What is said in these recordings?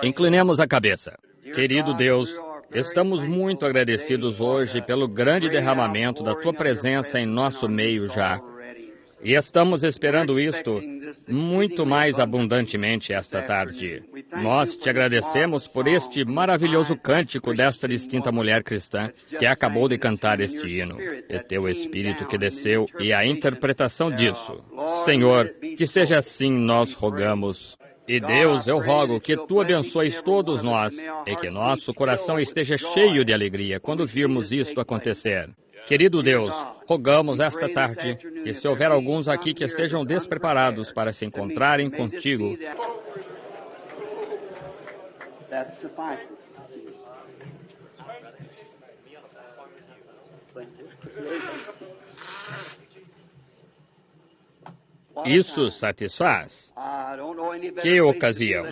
Inclinemos a cabeça. Querido Deus, estamos muito agradecidos hoje pelo grande derramamento da Tua presença em nosso meio já. E estamos esperando isto muito mais abundantemente esta tarde. Nós te agradecemos por este maravilhoso cântico desta distinta mulher cristã que acabou de cantar este hino. É Teu Espírito que desceu e a interpretação disso. Senhor, que seja assim nós rogamos. E Deus, eu rogo que Tu abençoes todos nós e que nosso coração esteja cheio de alegria quando virmos isto acontecer. Querido Deus, rogamos esta tarde que se houver alguns aqui que estejam despreparados para se encontrarem contigo, isso satisfaz. Que ocasião!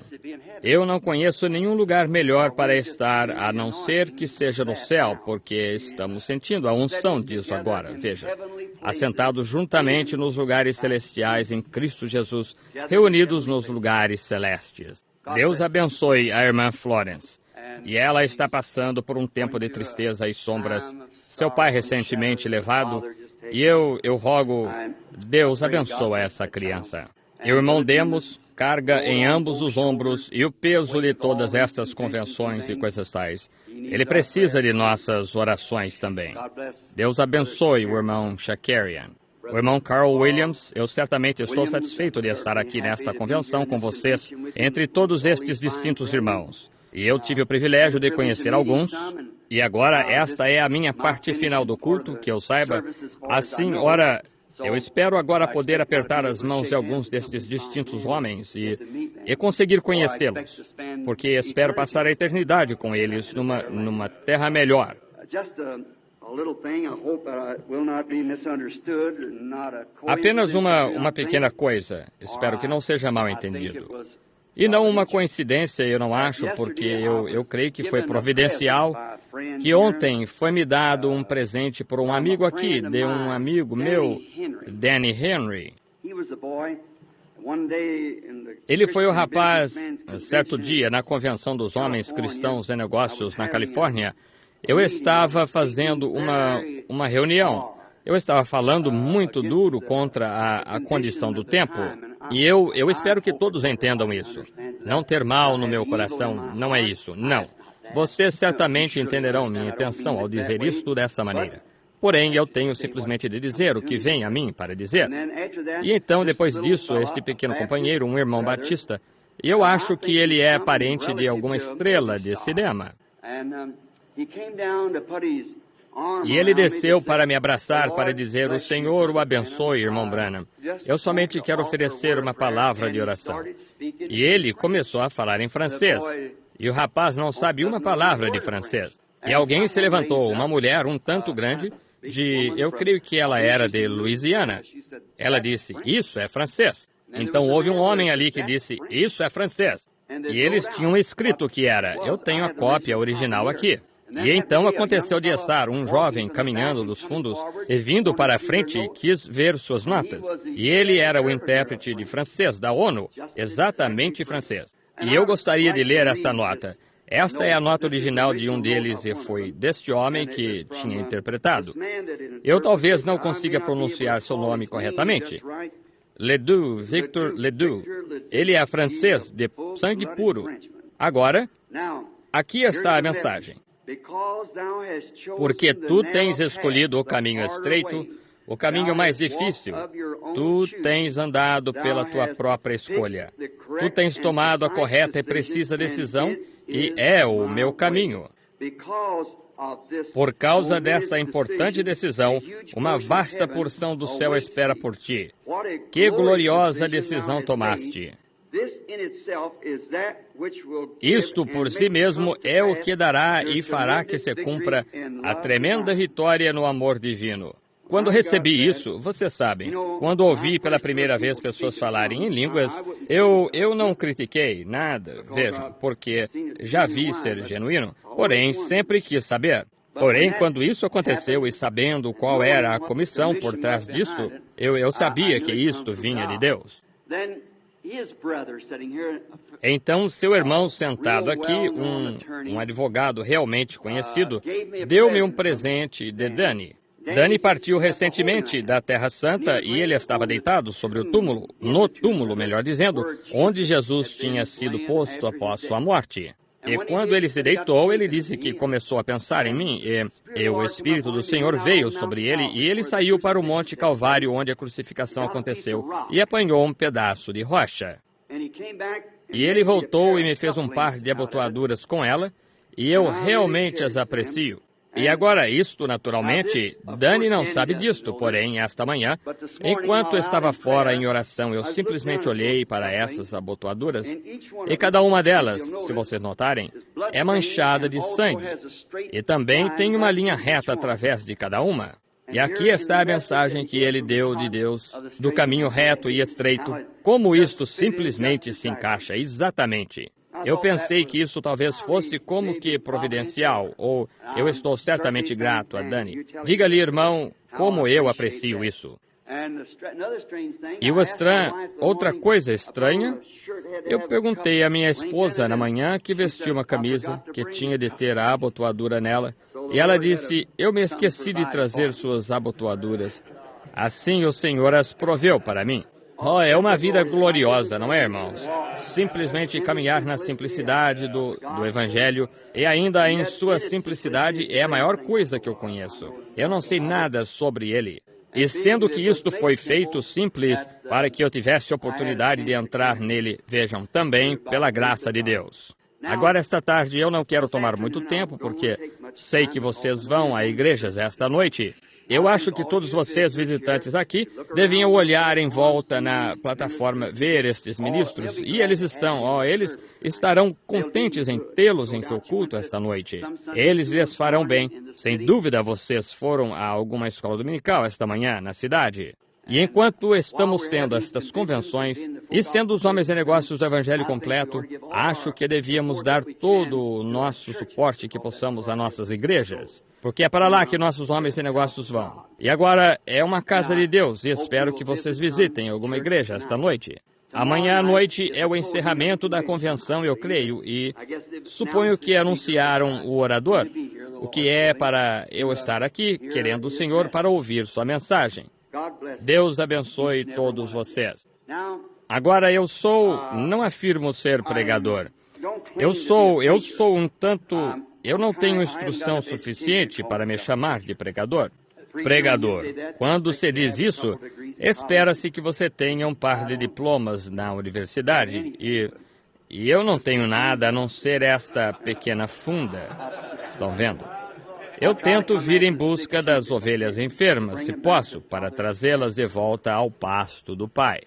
Eu não conheço nenhum lugar melhor para estar, a não ser que seja no céu, porque estamos sentindo a unção disso agora. Veja, assentados juntamente nos lugares celestiais em Cristo Jesus, reunidos nos lugares celestes. Deus abençoe a irmã Florence. E ela está passando por um tempo de tristeza e sombras. Seu pai recentemente levado, e eu rogo, Deus abençoa essa criança. E o irmão Demos carga em ambos os ombros e o peso de todas estas convenções e coisas tais. Ele precisa de nossas orações também. Deus abençoe o irmão Shakarian. O irmão Carl Williams, eu certamente estou satisfeito de estar aqui nesta convenção com vocês, entre todos estes distintos irmãos. E eu tive o privilégio de conhecer alguns. E agora esta é a minha parte final do culto, que eu saiba. Assim, ora, eu espero agora poder apertar as mãos de alguns destes distintos homens e conseguir conhecê-los, porque espero passar a eternidade com eles numa terra melhor. Apenas uma pequena coisa, espero que não seja mal entendido. E não uma coincidência, eu não acho, porque eu creio que foi providencial, que ontem foi-me dado um presente por um amigo aqui, de um amigo meu, Danny Henry. Ele foi o rapaz, certo dia, na Convenção dos Homens Cristãos e Negócios na Califórnia, eu estava fazendo uma reunião. Eu estava falando muito duro contra a condição do tempo. E eu espero que todos entendam isso. Não ter mal no meu coração, não é isso, não. Vocês certamente entenderão minha intenção ao dizer isto dessa maneira. Porém, eu tenho simplesmente de dizer o que vem a mim para dizer. E então, depois disso, este pequeno companheiro, um irmão batista, eu acho que ele é parente de alguma estrela de cinema. E ele desceu para me abraçar, para dizer, o Senhor o abençoe, irmão Branham. Eu somente quero oferecer uma palavra de oração. E ele começou a falar em francês. E o rapaz não sabe uma palavra de francês. E alguém se levantou, uma mulher um tanto grande, eu creio que ela era de Louisiana. Ela disse, isso é francês. Então houve um homem ali que disse, isso é francês. E eles tinham escrito o que era. Eu tenho a cópia original aqui. E então aconteceu de estar um jovem caminhando dos fundos e vindo para a frente e quis ver suas notas. E ele era o intérprete de francês da ONU, exatamente francês. E eu gostaria de ler esta nota. Esta é a nota original de um deles e foi deste homem que tinha interpretado. Eu talvez não consiga pronunciar seu nome corretamente. Ledoux, Victor Ledoux. Ele é francês de sangue puro. Agora, aqui está a mensagem. Porque tu tens escolhido o caminho estreito, o caminho mais difícil. Tu tens andado pela tua própria escolha. Tu tens tomado a correta e precisa decisão e é o meu caminho. Por causa dessa importante decisão, uma vasta porção do céu espera por ti. Que gloriosa decisão tomaste! Isto por si mesmo é o que dará e fará que se cumpra a tremenda vitória no amor divino. Quando recebi isso, vocês sabem, quando ouvi pela primeira vez pessoas falarem em línguas, eu não critiquei nada, vejam, porque já vi ser genuíno, porém sempre quis saber. Porém, quando isso aconteceu e sabendo qual era a comissão por trás disto, eu sabia que isto vinha de Deus. Então, seu irmão sentado aqui, um advogado realmente conhecido, deu-me um presente de Danny. Danny partiu recentemente da Terra Santa e ele estava deitado sobre o túmulo, no túmulo, melhor dizendo, onde Jesus tinha sido posto após sua morte. E quando ele se deitou, ele disse que começou a pensar em mim, e o Espírito do Senhor veio sobre ele, e ele saiu para o Monte Calvário, onde a crucificação aconteceu, e apanhou um pedaço de rocha. E ele voltou e me fez um par de abotoaduras com ela, e eu realmente as aprecio. E agora, isto, naturalmente, Danny não sabe disto, porém, esta manhã, enquanto estava fora em oração, eu simplesmente olhei para essas abotoaduras, e cada uma delas, se vocês notarem, é manchada de sangue, e também tem uma linha reta através de cada uma. E aqui está a mensagem que ele deu de Deus, do caminho reto e estreito, como isto simplesmente se encaixa exatamente. Eu pensei que isso talvez fosse como que providencial, ou eu estou certamente grato a Danny. Diga-lhe, irmão, como eu aprecio isso. E outra coisa estranha, eu perguntei à minha esposa na manhã que vestiu uma camisa que tinha de ter a abotoadura nela, e ela disse, eu me esqueci de trazer suas abotoaduras. Assim o Senhor as proveu para mim. Oh, é uma vida gloriosa, não é, irmãos? Simplesmente caminhar na simplicidade do Evangelho, e ainda em sua simplicidade é a maior coisa que eu conheço. Eu não sei nada sobre ele. E sendo que isto foi feito simples para que eu tivesse oportunidade de entrar nele, vejam, também pela graça de Deus. Agora, esta tarde, eu não quero tomar muito tempo, porque sei que vocês vão a igrejas esta noite. Eu acho que todos vocês, visitantes aqui, deviam olhar em volta na plataforma, ver estes ministros, e eles estarão contentes em tê-los em seu culto esta noite. Eles lhes farão bem. Sem dúvida, vocês foram a alguma escola dominical esta manhã, na cidade. E enquanto estamos tendo estas convenções, e sendo os homens de negócios do Evangelho completo, acho que devíamos dar todo o nosso suporte que possamos a nossas igrejas. Porque é para lá que nossos homens de negócios vão. E agora é uma casa de Deus, e espero que vocês visitem alguma igreja esta noite. Amanhã à noite é o encerramento da convenção, eu creio, e suponho que anunciaram o orador, o que é para eu estar aqui, querendo o Senhor, para ouvir sua mensagem. Deus abençoe todos vocês. Agora não afirmo ser pregador. Eu sou um tanto... Eu não tenho instrução suficiente para me chamar de pregador. Pregador, quando se diz isso, espera-se que você tenha um par de diplomas na universidade, e eu não tenho nada a não ser esta pequena funda. Estão vendo? Eu tento vir em busca das ovelhas enfermas, se posso, para trazê-las de volta ao pasto do Pai.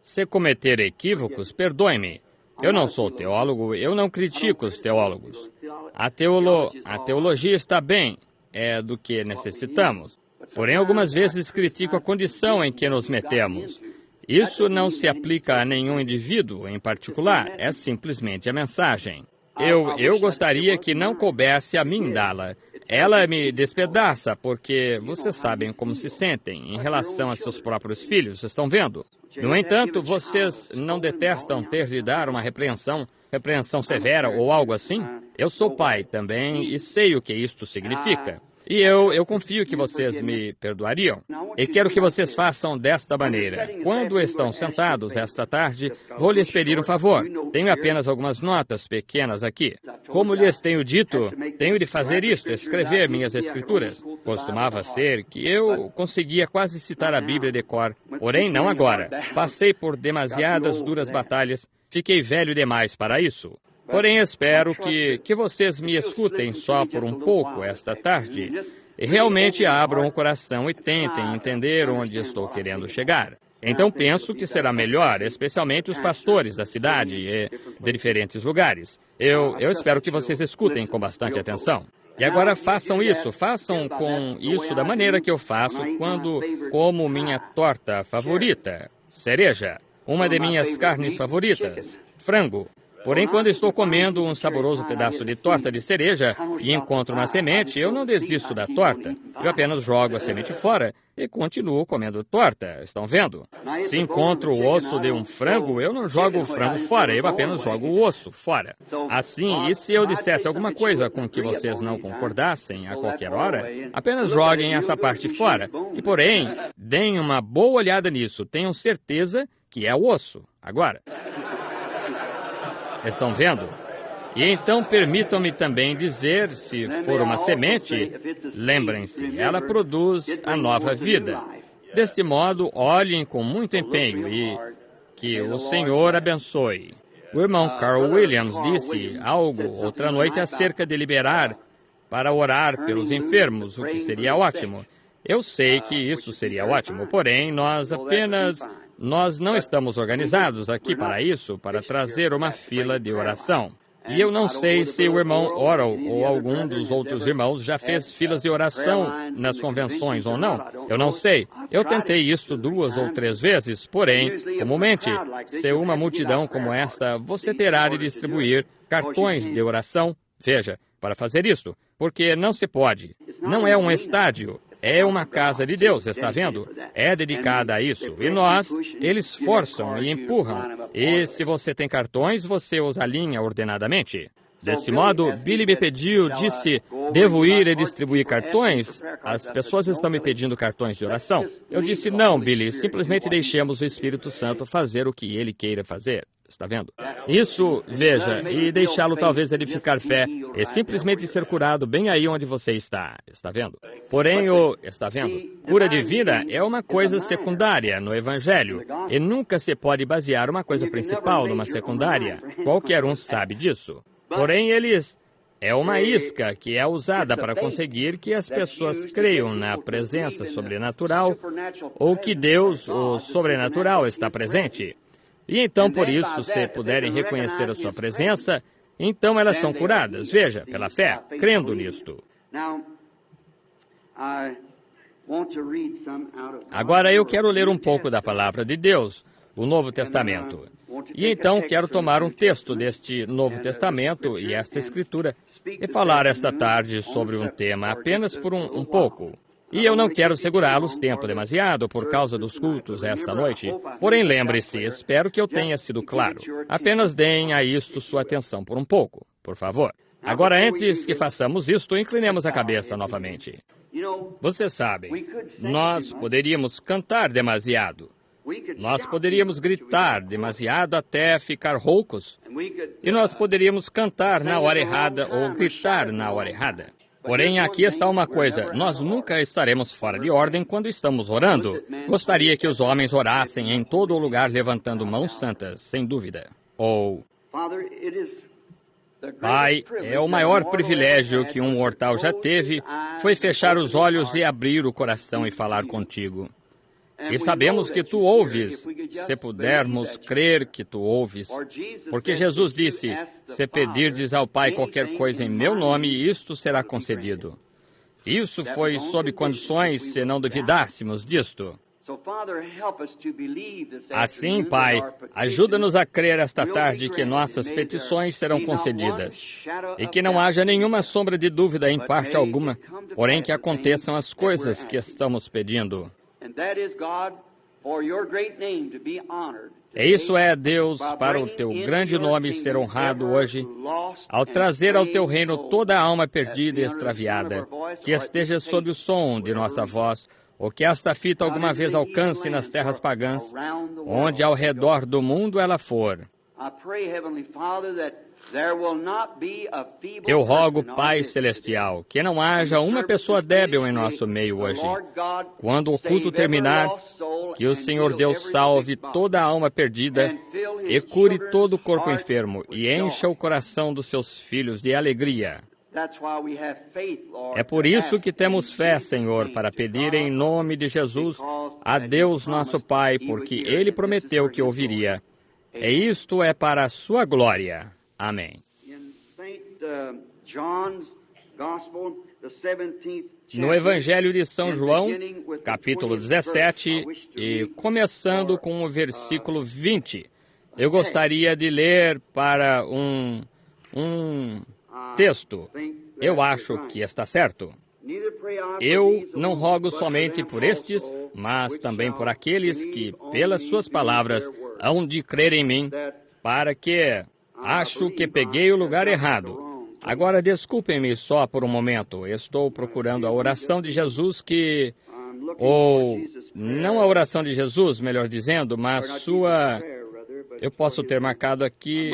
Se cometer equívocos, perdoe-me. Eu não sou teólogo, eu não critico os teólogos. A teologia está bem, é do que necessitamos. Porém, algumas vezes critico a condição em que nos metemos. Isso não se aplica a nenhum indivíduo em particular, é simplesmente a mensagem. Eu gostaria que não coubesse a mim dá-la. Ela me despedaça, porque vocês sabem como se sentem em relação a seus próprios filhos, estão vendo? No entanto, vocês não detestam ter de dar uma repreensão severa ou algo assim? Eu sou pai também e sei o que isto significa. E eu confio que vocês me perdoariam. E quero que vocês façam desta maneira. Quando estão sentados esta tarde, vou lhes pedir um favor. Tenho apenas algumas notas pequenas aqui. Como lhes tenho dito, tenho de fazer isto, escrever minhas escrituras. Costumava ser que eu conseguia quase citar a Bíblia de cor. Porém, não agora. Passei por demasiadas duras batalhas. Fiquei velho demais para isso. Porém, espero que vocês me escutem só por um pouco esta tarde e realmente abram o coração e tentem entender onde estou querendo chegar. Então, penso que será melhor, especialmente os pastores da cidade e de diferentes lugares. Eu espero que vocês escutem com bastante atenção. E agora façam com isso da maneira que eu faço quando como minha torta favorita, cereja, uma de minhas carnes favoritas, frango. Porém, quando estou comendo um saboroso pedaço de torta de cereja e encontro uma semente, eu não desisto da torta. Eu apenas jogo a semente fora e continuo comendo torta. Estão vendo? Se encontro o osso de um frango, eu não jogo o frango fora, eu apenas jogo o osso fora. Assim, e se eu dissesse alguma coisa com que vocês não concordassem a qualquer hora, apenas joguem essa parte fora. E porém, deem uma boa olhada nisso. Tenham certeza que é o osso. Agora, estão vendo? E então permitam-me também dizer, se for uma semente, lembrem-se, ela produz a nova vida. Deste modo, olhem com muito empenho e que o Senhor abençoe. O irmão Carl Williams disse algo outra noite acerca de liberar para orar pelos enfermos, o que seria ótimo. Eu sei que isso seria ótimo, porém, nós não estamos organizados aqui para isso, para trazer uma fila de oração. E eu não sei se o irmão Oral ou algum dos outros irmãos já fez filas de oração nas convenções ou não. Eu não sei. Eu tentei isto 2 ou 3 vezes, porém, comumente, se uma multidão como esta, você terá de distribuir cartões de oração, veja, para fazer isto, porque não se pode. Não é um estádio. É uma casa de Deus, está vendo? É dedicada a isso. E eles forçam e empurram. E se você tem cartões, você os alinha ordenadamente. Deste modo, Billy me disse, devo ir e distribuir cartões? As pessoas estão me pedindo cartões de oração. Eu disse, não, Billy, simplesmente deixemos o Espírito Santo fazer o que ele queira fazer. Está vendo? Isso, veja, e deixá-lo talvez edificar fé, é simplesmente ser curado bem aí onde você está. Está vendo? Porém, está vendo? Cura divina é uma coisa secundária no Evangelho, e nunca se pode basear uma coisa principal numa secundária. Qualquer um sabe disso. Porém, é uma isca que é usada para conseguir que as pessoas creiam na presença sobrenatural ou que Deus, o sobrenatural, está presente. E então, por isso, se puderem reconhecer a sua presença, então elas são curadas, veja, pela fé, crendo nisto. Agora eu quero ler um pouco da Palavra de Deus, o Novo Testamento. E então quero tomar um texto deste Novo Testamento e esta Escritura e falar esta tarde sobre um tema apenas por um pouco. E eu não quero segurá-los tempo demasiado por causa dos cultos esta noite. Porém, lembre-se, espero que eu tenha sido claro. Apenas deem a isto sua atenção por um pouco, por favor. Agora, antes que façamos isto, inclinemos a cabeça novamente. Você sabe, nós poderíamos cantar demasiado. Nós poderíamos gritar demasiado até ficar roucos. E nós poderíamos cantar na hora errada ou gritar na hora errada. Porém, aqui está uma coisa, nós nunca estaremos fora de ordem quando estamos orando. Gostaria que os homens orassem em todo o lugar levantando mãos santas, sem dúvida. Ou, Pai, é o maior privilégio que um mortal já teve, foi fechar os olhos e abrir o coração e falar contigo. E sabemos que tu ouves, se pudermos crer que tu ouves. Porque Jesus disse, se pedirdes ao Pai qualquer coisa em meu nome, isto será concedido. Isso foi sob condições se não duvidássemos disto. Assim, Pai, ajuda-nos a crer esta tarde que nossas petições serão concedidas. E que não haja nenhuma sombra de dúvida em parte alguma, porém que aconteçam as coisas que estamos pedindo. E isso é, Deus, para o teu grande nome ser honrado hoje, ao trazer ao teu reino toda a alma perdida e extraviada, que esteja sob o som de nossa voz, ou que esta fita alguma vez alcance nas terras pagãs, onde ao redor do mundo ela for. Eu rogo, Pai Celestial, que não haja uma pessoa débil em nosso meio hoje. Quando o culto terminar, que o Senhor Deus salve toda a alma perdida e cure todo o corpo enfermo e encha o coração dos seus filhos de alegria. É por isso que temos fé, Senhor, para pedir em nome de Jesus a Deus nosso Pai, porque Ele prometeu que ouviria. E isto é para a sua glória. Amém. No Evangelho de São João, capítulo 17, e começando com o versículo 20, eu gostaria de ler para um texto. Eu acho que está certo. Eu não rogo somente por estes, mas também por aqueles que, pelas suas palavras, hão de crer em mim, para que acho que peguei o lugar errado. Agora, desculpem-me só por um momento. Estou procurando a oração de Jesus ou não a oração de Jesus, melhor dizendo, mas sua... Eu posso ter marcado aqui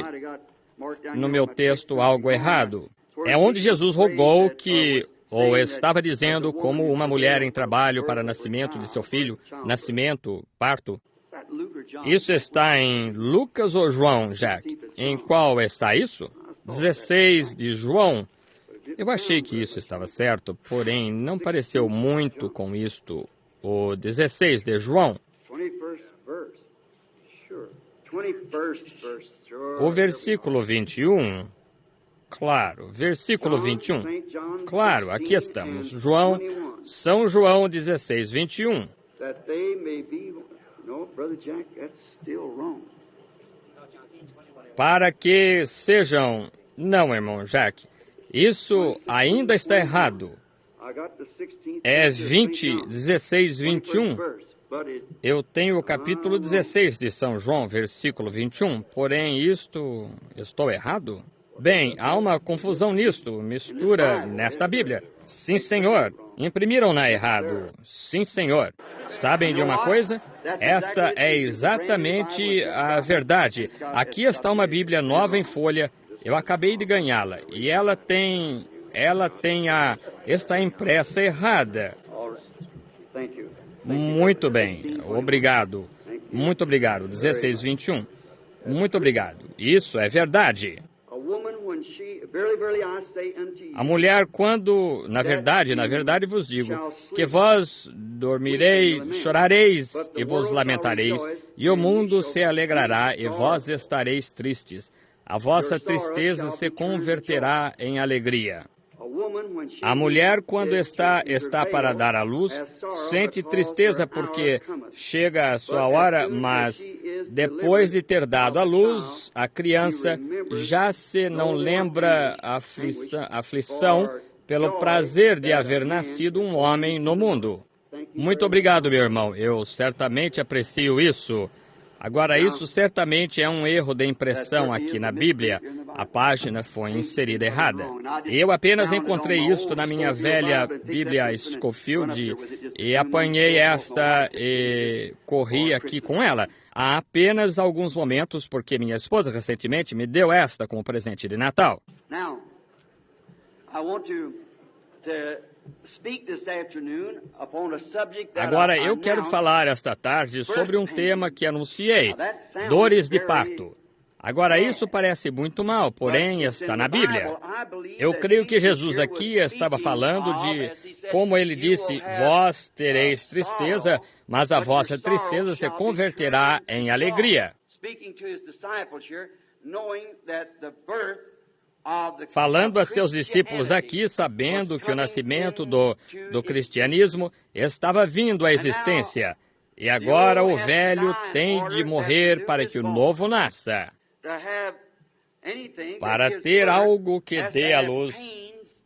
no meu texto algo errado. É onde Jesus rogou que, ou estava dizendo como uma mulher em trabalho para nascimento de seu filho, nascimento, parto. Isso está em Lucas ou João, Jack? Em qual está isso? 16 de João. Eu achei que isso estava certo, porém não pareceu muito com isto. O 16 de João. O versículo 21. Claro, versículo 21. Claro, aqui estamos. São João 16, 21. Para que sejam... Não, irmão Jack, isso ainda está errado. É 16, 21. Eu tenho o capítulo 16 de São João, versículo 21. Porém, estou errado? Bem, há uma confusão nisto, mistura nesta Bíblia. Sim, senhor. Imprimiram-na errado. Sim, senhor. Sabem de uma coisa? Essa é exatamente a verdade. Aqui está uma Bíblia nova em folha. Eu acabei de ganhá-la. E está impressa errada. Muito bem. Obrigado. Muito obrigado. 16, 21. Muito obrigado. Isso é verdade. A mulher, quando, na verdade vos digo, que vós dormireis, chorareis e vos lamentareis, e o mundo se alegrará e vós estareis tristes. A vossa tristeza se converterá em alegria. A mulher, quando está para dar à luz, sente tristeza porque chega a sua hora, mas depois de ter dado à luz, a criança já se não lembra a aflição pelo prazer de haver nascido um homem no mundo. Muito obrigado, meu irmão. Eu certamente aprecio isso. Agora, isso certamente é um erro de impressão aqui na Bíblia. A página foi inserida errada. Eu apenas encontrei isto na minha velha Bíblia Scofield e apanhei esta e corri aqui com ela. Há apenas alguns momentos, porque minha esposa recentemente me deu esta como presente de Natal. Agora, eu quero falar esta tarde sobre um tema que anunciei, dores de parto. Agora, isso parece muito mal, porém está na Bíblia. Eu creio que Jesus aqui estava falando de, como ele disse, vós tereis tristeza, mas a vossa tristeza se converterá em alegria. Falando a seus discípulos aqui, sabendo que o nascimento do cristianismo estava vindo à existência. E agora o velho tem de morrer para que o novo nasça. Para ter algo que dê à luz,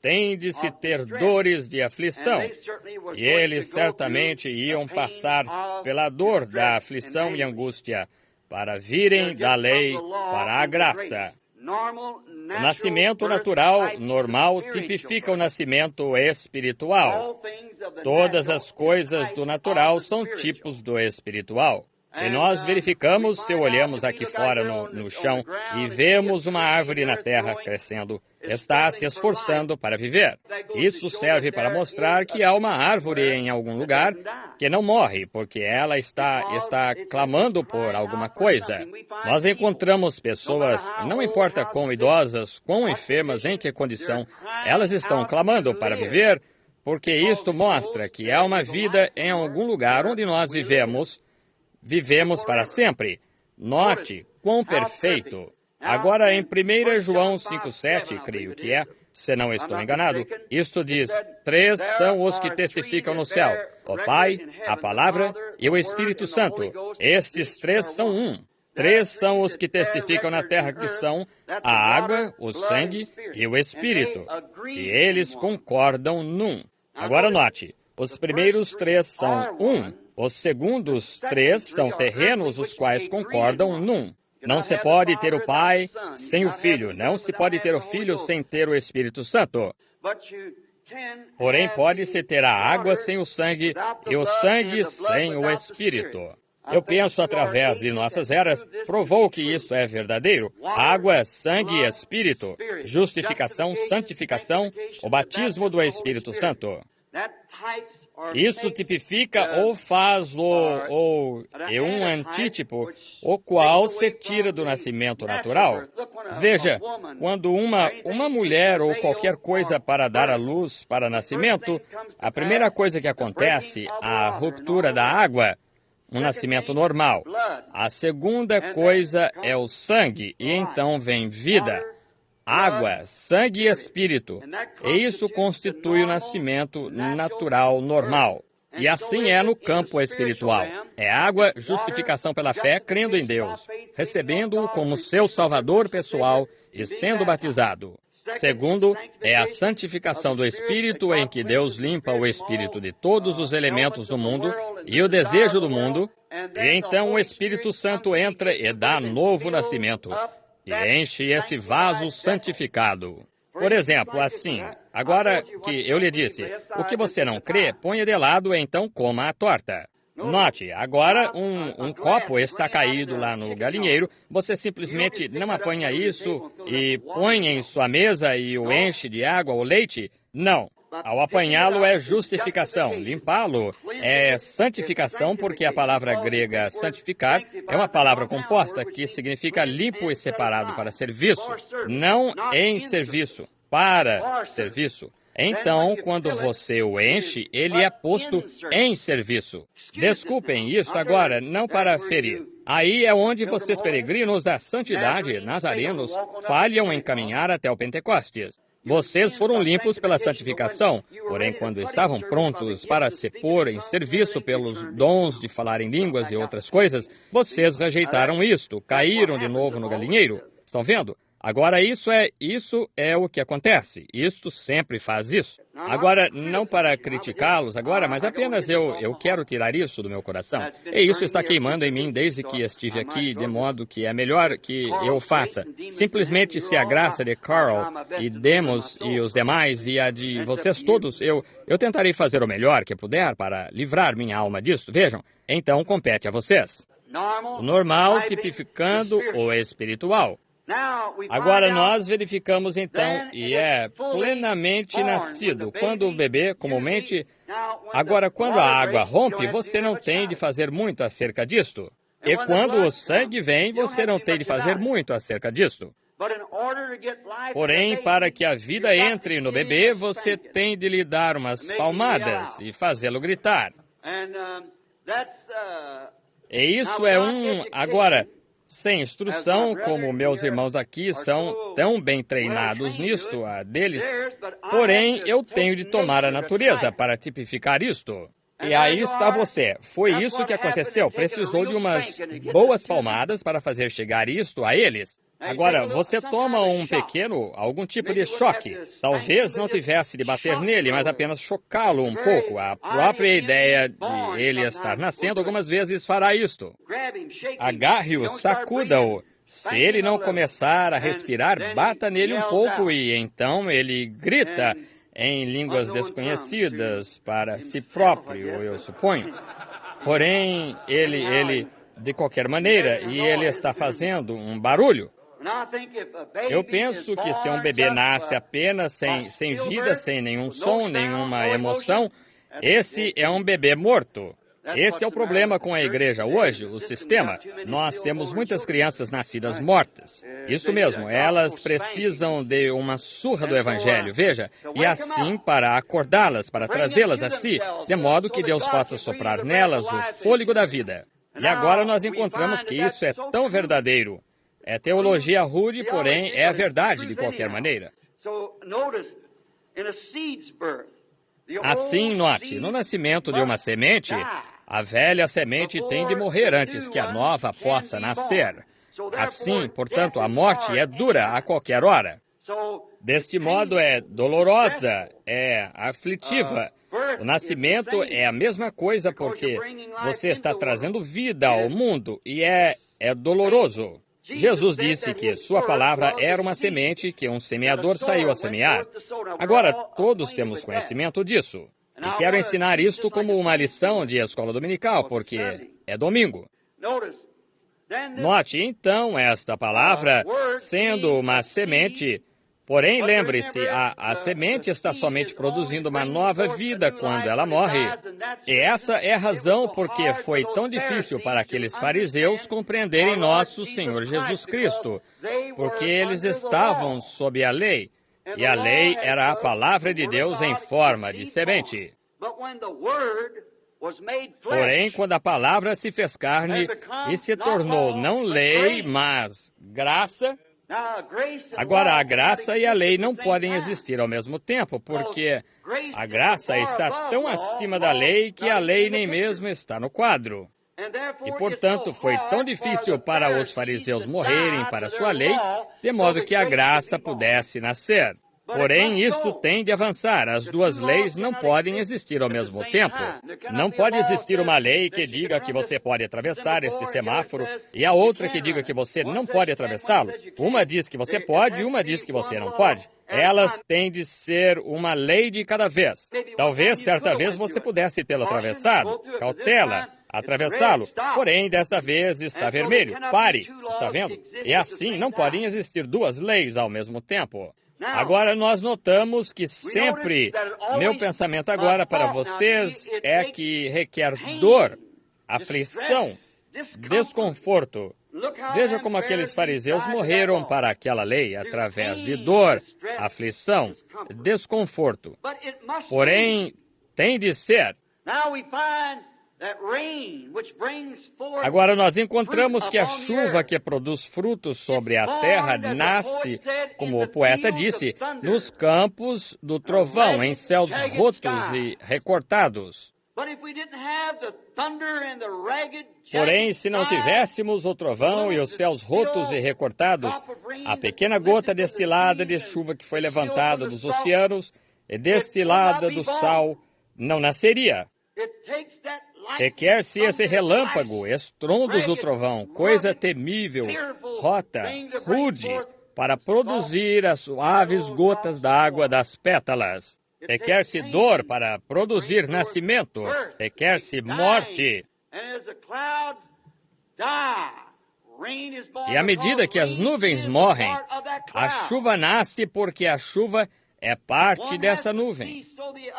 tem de se ter dores de aflição. E eles certamente iam passar pela dor da aflição e angústia, para virem da lei para a graça. O nascimento natural, normal, tipifica o nascimento espiritual. Todas as coisas do natural são tipos do espiritual. E nós verificamos, se olhamos aqui fora no chão e vemos uma árvore na terra crescendo, está se esforçando para viver. Isso serve para mostrar que há uma árvore em algum lugar que não morre, porque ela está clamando por alguma coisa. Nós encontramos pessoas, não importa quão idosas, quão enfermas, em que condição, elas estão clamando para viver, porque isto mostra que há uma vida em algum lugar onde nós vivemos para sempre. Note quão perfeito. Agora, em 1 João 5,7, creio que é, se não estou enganado, isto diz, 3 são os que testificam no céu, o Pai, a Palavra e o Espírito Santo. Estes 3 são um. 3 são os que testificam na terra, que são a água, o sangue e o Espírito. E eles concordam num. Agora note, os primeiros 3 são um, os segundos 3 são terrenos, os quais concordam num. Não se pode ter o Pai sem o Filho, não se pode ter o Filho sem ter o Espírito Santo. Porém, pode-se ter a água sem o sangue e o sangue sem o Espírito. Eu penso, através de nossas eras, provou que isso é verdadeiro. Água, sangue e Espírito, justificação, santificação, o batismo do Espírito Santo. Isso tipifica ou faz um antítipo, o qual se tira do nascimento natural. Veja, quando uma mulher ou qualquer coisa para dar à luz para nascimento, a primeira coisa que acontece, a ruptura da água, um nascimento normal. A segunda coisa é o sangue, e então vem vida. Água, sangue e Espírito. E isso constitui o nascimento natural normal. E assim é no campo espiritual. É água, justificação pela fé, crendo em Deus, recebendo-o como seu Salvador pessoal e sendo batizado. Segundo, é a santificação do Espírito, em que Deus limpa o espírito de todos os elementos do mundo e o desejo do mundo, e então o Espírito Santo entra e dá novo nascimento, e enche esse vaso santificado. Por exemplo, assim, agora que eu lhe disse, o que você não crê, ponha de lado e então coma a torta. Note, agora um copo está caído lá no galinheiro, você simplesmente não apanha isso e põe em sua mesa e o enche de água ou leite? Não. Ao apanhá-lo é justificação, limpá-lo é santificação, porque a palavra grega santificar é uma palavra composta que significa limpo e separado para serviço, não em serviço, para serviço. Então, quando você o enche, ele é posto em serviço. Desculpem isso agora, não para ferir. Aí é onde vocês peregrinos da santidade, nazarenos, falham em caminhar até o Pentecostes. Vocês foram limpos pela santificação, porém, quando estavam prontos para se pôr em serviço pelos dons de falar em línguas e outras coisas, vocês rejeitaram isto, caíram de novo no galinheiro. Estão vendo? Agora, isso é o que acontece. Isto sempre faz isso. Agora, não para criticá-los agora, mas apenas eu quero tirar isso do meu coração. E isso está queimando em mim desde que estive aqui, de modo que é melhor que eu faça. Simplesmente se a graça de Carl e Demos e os demais e a de vocês todos, eu tentarei fazer o melhor que puder para livrar minha alma disso. Vejam, então compete a vocês. O normal tipificando o espiritual. Agora nós verificamos então, e é plenamente nascido, quando o bebê comumente... Agora, quando a água rompe, você não tem de fazer muito acerca disto. E quando o sangue vem, você não tem de fazer muito acerca disto. Porém, para que a vida entre no bebê, você tem de lhe dar umas palmadas e fazê-lo gritar. E isso é Agora... Sem instrução, como meus irmãos aqui são tão bem treinados nisto, a deles, porém eu tenho de tomar a natureza para tipificar isto. E aí está você. Foi isso que aconteceu. Precisou de umas boas palmadas para fazer chegar isto a eles. Agora, você toma algum tipo de choque. Talvez não tivesse de bater nele, mas apenas chocá-lo um pouco. A própria ideia de ele estar nascendo algumas vezes fará isto. Agarre-o, sacuda-o. Se ele não começar a respirar, bata nele um pouco e então ele grita em línguas desconhecidas para si próprio, eu suponho. Porém, ele de qualquer maneira, e ele está fazendo um barulho. Eu penso que se um bebê nasce apenas sem vida, sem nenhum som, nenhuma emoção, esse é um bebê morto. Esse é o problema com a igreja hoje, o sistema. Nós temos muitas crianças nascidas mortas. Isso mesmo, elas precisam de uma surra do Evangelho, veja, e assim para acordá-las, para trazê-las a si, de modo que Deus possa soprar nelas o fôlego da vida. E agora nós encontramos que isso é tão verdadeiro. É teologia rude, porém é a verdade de qualquer maneira. Assim, note, no nascimento de uma semente, a velha semente tem de morrer antes que a nova possa nascer. Assim, portanto, a morte é dura a qualquer hora. Deste modo é dolorosa, é aflitiva, O nascimento é a mesma coisa porque você está trazendo vida ao mundo e é doloroso. Jesus disse que sua palavra era uma semente que um semeador saiu a semear. Agora, todos temos conhecimento disso. E quero ensinar isto como uma lição de escola dominical, porque é domingo. Note, então, esta palavra sendo uma semente. Porém, lembre-se, a semente está somente produzindo uma nova vida quando ela morre. E essa é a razão por que foi tão difícil para aqueles fariseus compreenderem nosso Senhor Jesus Cristo, porque eles estavam sob a lei, e a lei era a palavra de Deus em forma de semente. Porém, quando a palavra se fez carne e se tornou não lei, mas graça. Agora, a graça e a lei não podem existir ao mesmo tempo, porque a graça está tão acima da lei que a lei nem mesmo está no quadro. E, portanto, foi tão difícil para os fariseus morrerem para sua lei, de modo que a graça pudesse nascer. Porém, isto tem de avançar. As duas leis não podem existir ao mesmo tempo. Não pode existir uma lei que diga que você pode atravessar este semáforo e a outra que diga que você não pode atravessá-lo. Uma diz que você pode e uma diz que você não pode. Elas têm de ser uma lei de cada vez. Talvez, certa vez, você pudesse tê-lo atravessado. Cautela. Atravessá-lo. Porém, desta vez está vermelho. Pare. Está vendo? E assim não podem existir duas leis ao mesmo tempo. Agora, nós notamos que sempre, meu pensamento agora para vocês é que requer dor, aflição, desconforto. Veja como aqueles fariseus morreram para aquela lei através de dor, aflição, desconforto. Porém, tem de ser. Agora nós encontramos que a chuva que produz frutos sobre a terra nasce, como o poeta disse, nos campos do trovão, em céus rotos e recortados. Porém, se não tivéssemos o trovão e os céus rotos e recortados, a pequena gota destilada de chuva que foi levantada dos oceanos e destilada do sal não nasceria. Requer-se esse relâmpago, estrondos do trovão, coisa temível, rota, rude, para produzir as suaves gotas d'água das pétalas. Requer-se dor para produzir nascimento. Requer-se morte. E à medida que as nuvens morrem, a chuva nasce porque a chuva é parte dessa nuvem.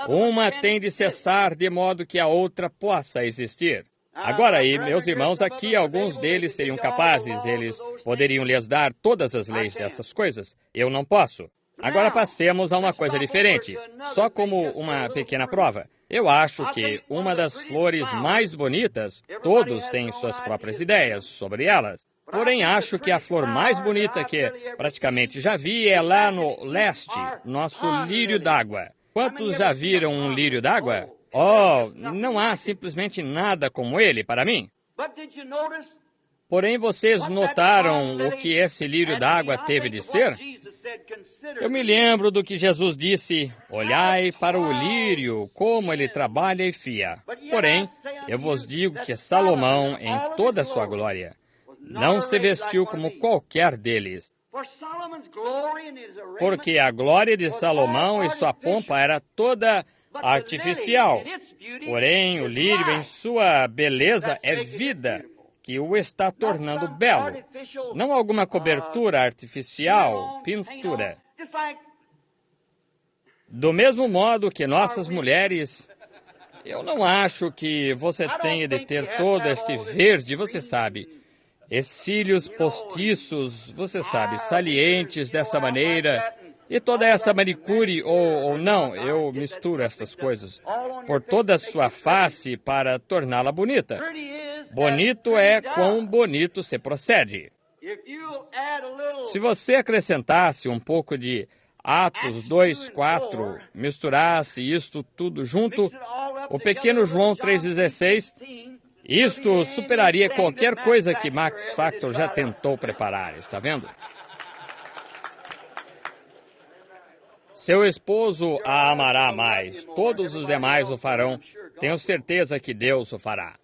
Uma tem de cessar de modo que a outra possa existir. Agora aí, meus irmãos, aqui alguns deles seriam capazes, eles poderiam lhes dar todas as leis dessas coisas. Eu não posso. Agora passemos a uma coisa diferente, só como uma pequena prova. Eu acho que uma das flores mais bonitas, todos têm suas próprias ideias sobre elas. Porém, acho que a flor mais bonita que praticamente já vi é lá no leste, nosso lírio d'água. Quantos já viram um lírio d'água? Oh, não há simplesmente nada como ele para mim. Porém, vocês notaram o que esse lírio d'água teve de ser? Eu me lembro do que Jesus disse: olhai para o lírio, como ele trabalha e fia. Porém, eu vos digo que Salomão, em toda a sua glória, não se vestiu como qualquer deles. Porque a glória de Salomão e sua pompa era toda artificial. Porém, o lírio, em sua beleza, é vida, que o está tornando belo. Não alguma cobertura artificial, pintura. Do mesmo modo que nossas mulheres, eu não acho que você tenha de ter todo este verde, você sabe, esses cílios postiços, você sabe, salientes dessa maneira, e toda essa manicure, ou não, eu misturo essas coisas, por toda a sua face para torná-la bonita. Bonito é quão bonito se procede. Se você acrescentasse um pouco de Atos 2:4, misturasse isto tudo junto, o pequeno João 3:16, isto superaria qualquer coisa que Max Factor já tentou preparar, está vendo? Seu esposo a amará mais. Todos os demais o farão. Tenho certeza que Deus o fará.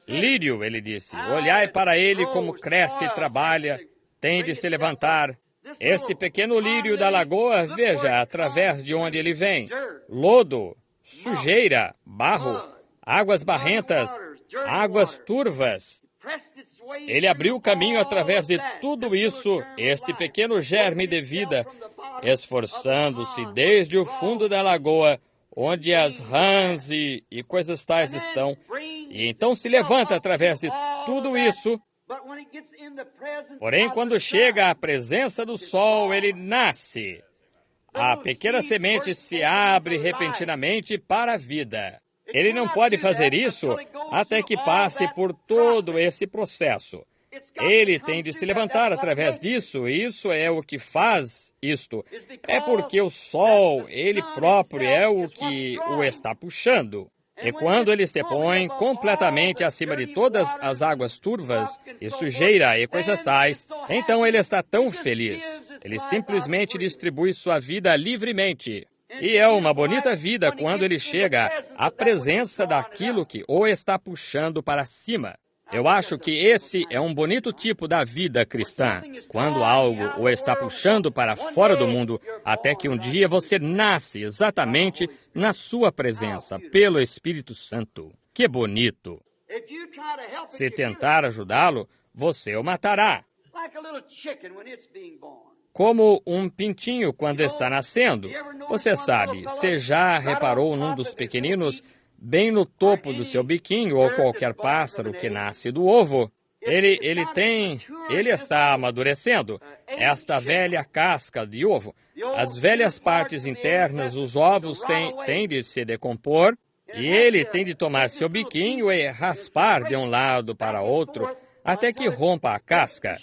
Lírio, ele disse, olhai para ele como cresce e trabalha, tem de se levantar. Este pequeno lírio da lagoa, veja, através de onde ele vem. Lodo, sujeira, barro, águas barrentas, águas turvas. Ele abriu o caminho através de tudo isso, este pequeno germe de vida, esforçando-se desde o fundo da lagoa, onde as rãs e coisas tais estão, e então se levanta através de tudo isso. Porém, quando chega à presença do sol, ele nasce. A pequena semente se abre repentinamente para a vida. Ele não pode fazer isso até que passe por todo esse processo. Ele tem de se levantar através disso, e isso é o que faz isto. É porque o sol, ele próprio, é o que o está puxando. E quando ele se põe completamente acima de todas as águas turvas e sujeira e coisas tais, então ele está tão feliz. Ele simplesmente distribui sua vida livremente. E é uma bonita vida quando ele chega à presença daquilo que o está puxando para cima. Eu acho que esse é um bonito tipo da vida cristã, quando algo o está puxando para fora do mundo, até que um dia você nasce exatamente na sua presença, pelo Espírito Santo. Que bonito! Se tentar ajudá-lo, você o matará. Como um pintinho quando está nascendo. Você sabe, você já reparou num dos pequeninos bem no topo do seu biquinho, ou qualquer pássaro que nasce do ovo? Ele está amadurecendo. Esta velha casca de ovo, as velhas partes internas, os ovos têm de se decompor, e ele tem de tomar seu biquinho e raspar de um lado para outro, até que rompa a casca.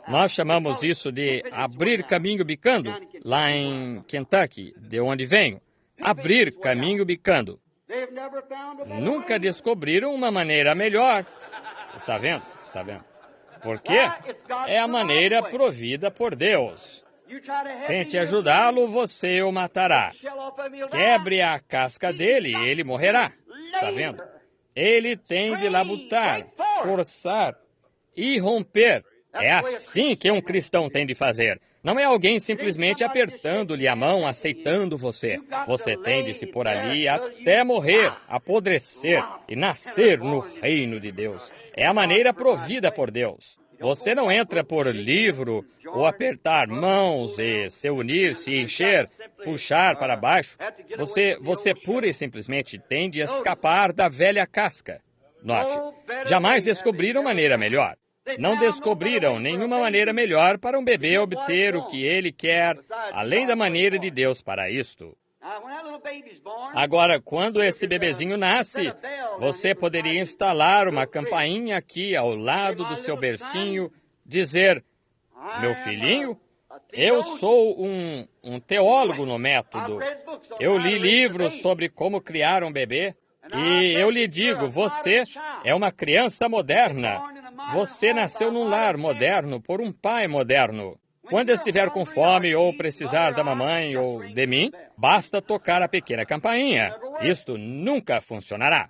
Nós chamamos isso de abrir caminho bicando, lá em Kentucky, de onde venho. Abrir caminho bicando. Nunca descobriram uma maneira melhor. Está vendo? Está vendo? Por quê? É a maneira provida por Deus. Tente ajudá-lo, você o matará. Quebre a casca dele e ele morrerá. Está vendo? Ele tem de labutar, forçar e romper. É assim que um cristão tem de fazer. Não é alguém simplesmente apertando-lhe a mão, aceitando você. Você tem de se pôr ali até morrer, apodrecer e nascer no reino de Deus. É a maneira provida por Deus. Você não entra por livro ou apertar mãos e se unir, se encher, puxar para baixo. Você pura e simplesmente tem de escapar da velha casca. Note, jamais descobriram maneira melhor. Não descobriram nenhuma maneira melhor para um bebê obter o que ele quer, além da maneira de Deus para isto. Agora, quando esse bebezinho nasce, você poderia instalar uma campainha aqui ao lado do seu bercinho, dizer, meu filhinho, eu sou um teólogo no método. Eu li livros sobre como criar um bebê, e eu lhe digo, você é uma criança moderna. Você nasceu num lar moderno por um pai moderno. Quando estiver com fome ou precisar da mamãe ou de mim, basta tocar a pequena campainha. Isto nunca funcionará.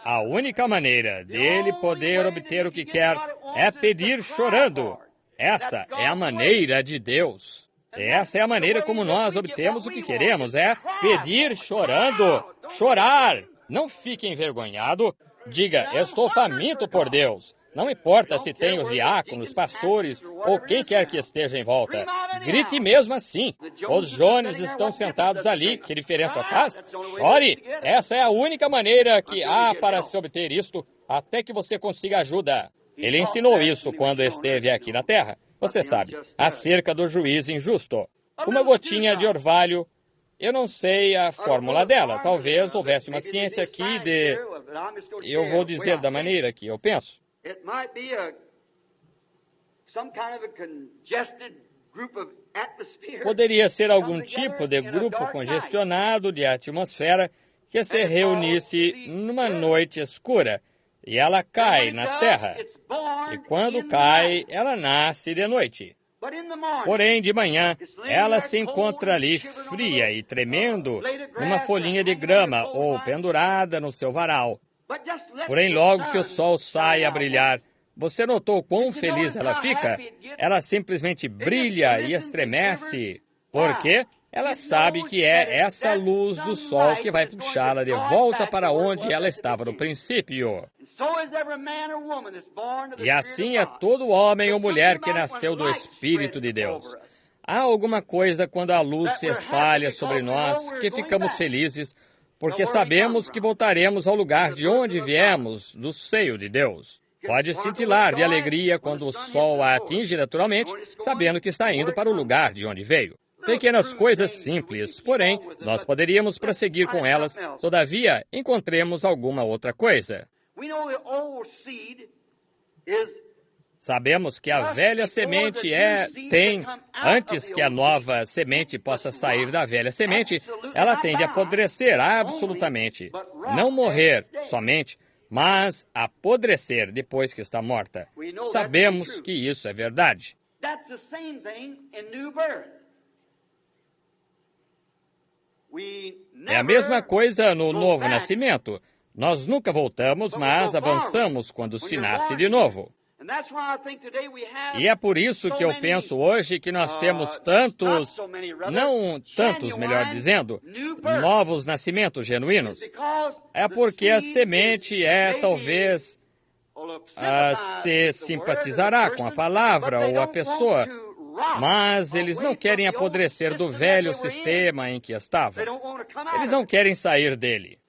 A única maneira dele poder obter o que quer é pedir chorando. Essa é a maneira de Deus. Essa é a maneira como nós obtemos o que queremos, é pedir chorando. Chorar. Não fique envergonhado. Diga, estou faminto por Deus. Não importa se tem os diáconos, pastores ou quem quer que esteja em volta. Grite mesmo assim. Os Jones estão sentados ali. Que diferença faz? Chore! Essa é a única maneira que há para se obter isto, até que você consiga ajuda. Ele ensinou isso quando esteve aqui na Terra. Você sabe, acerca do juiz injusto. Uma gotinha de orvalho. Eu não sei a fórmula dela. Talvez houvesse uma ciência aqui de... Eu vou dizer da maneira que eu penso. Poderia ser algum tipo de grupo congestionado de atmosfera que se reunisse numa noite escura e ela cai na Terra. E quando cai, ela nasce de noite. Porém, de manhã, ela se encontra ali fria e tremendo numa folhinha de grama ou pendurada no seu varal. Porém, logo que o sol sai a brilhar, você notou quão feliz ela fica? Ela simplesmente brilha e estremece. Por quê? Ela sabe que é essa luz do sol que vai puxá-la de volta para onde ela estava no princípio. E assim é todo homem ou mulher que nasceu do Espírito de Deus. Há alguma coisa quando a luz se espalha sobre nós que ficamos felizes, porque sabemos que voltaremos ao lugar de onde viemos, do seio de Deus. Pode cintilar de alegria quando o sol a atinge naturalmente, sabendo que está indo para o lugar de onde veio. Pequenas coisas simples, porém, nós poderíamos prosseguir com elas, todavia, encontremos alguma outra coisa. Sabemos que a velha semente antes que a nova semente possa sair da velha semente, ela tende a apodrecer absolutamente. Não morrer somente, mas apodrecer depois que está morta. Sabemos que isso é verdade. É a mesma coisa no novo nascimento. Nós nunca voltamos, mas avançamos quando se nasce de novo. E é por isso que eu penso hoje que nós temos melhor dizendo, novos nascimentos genuínos. É porque a semente talvez, se simpatizará com a palavra ou a pessoa, mas eles não querem apodrecer do velho sistema em que estavam. Eles não querem sair dele.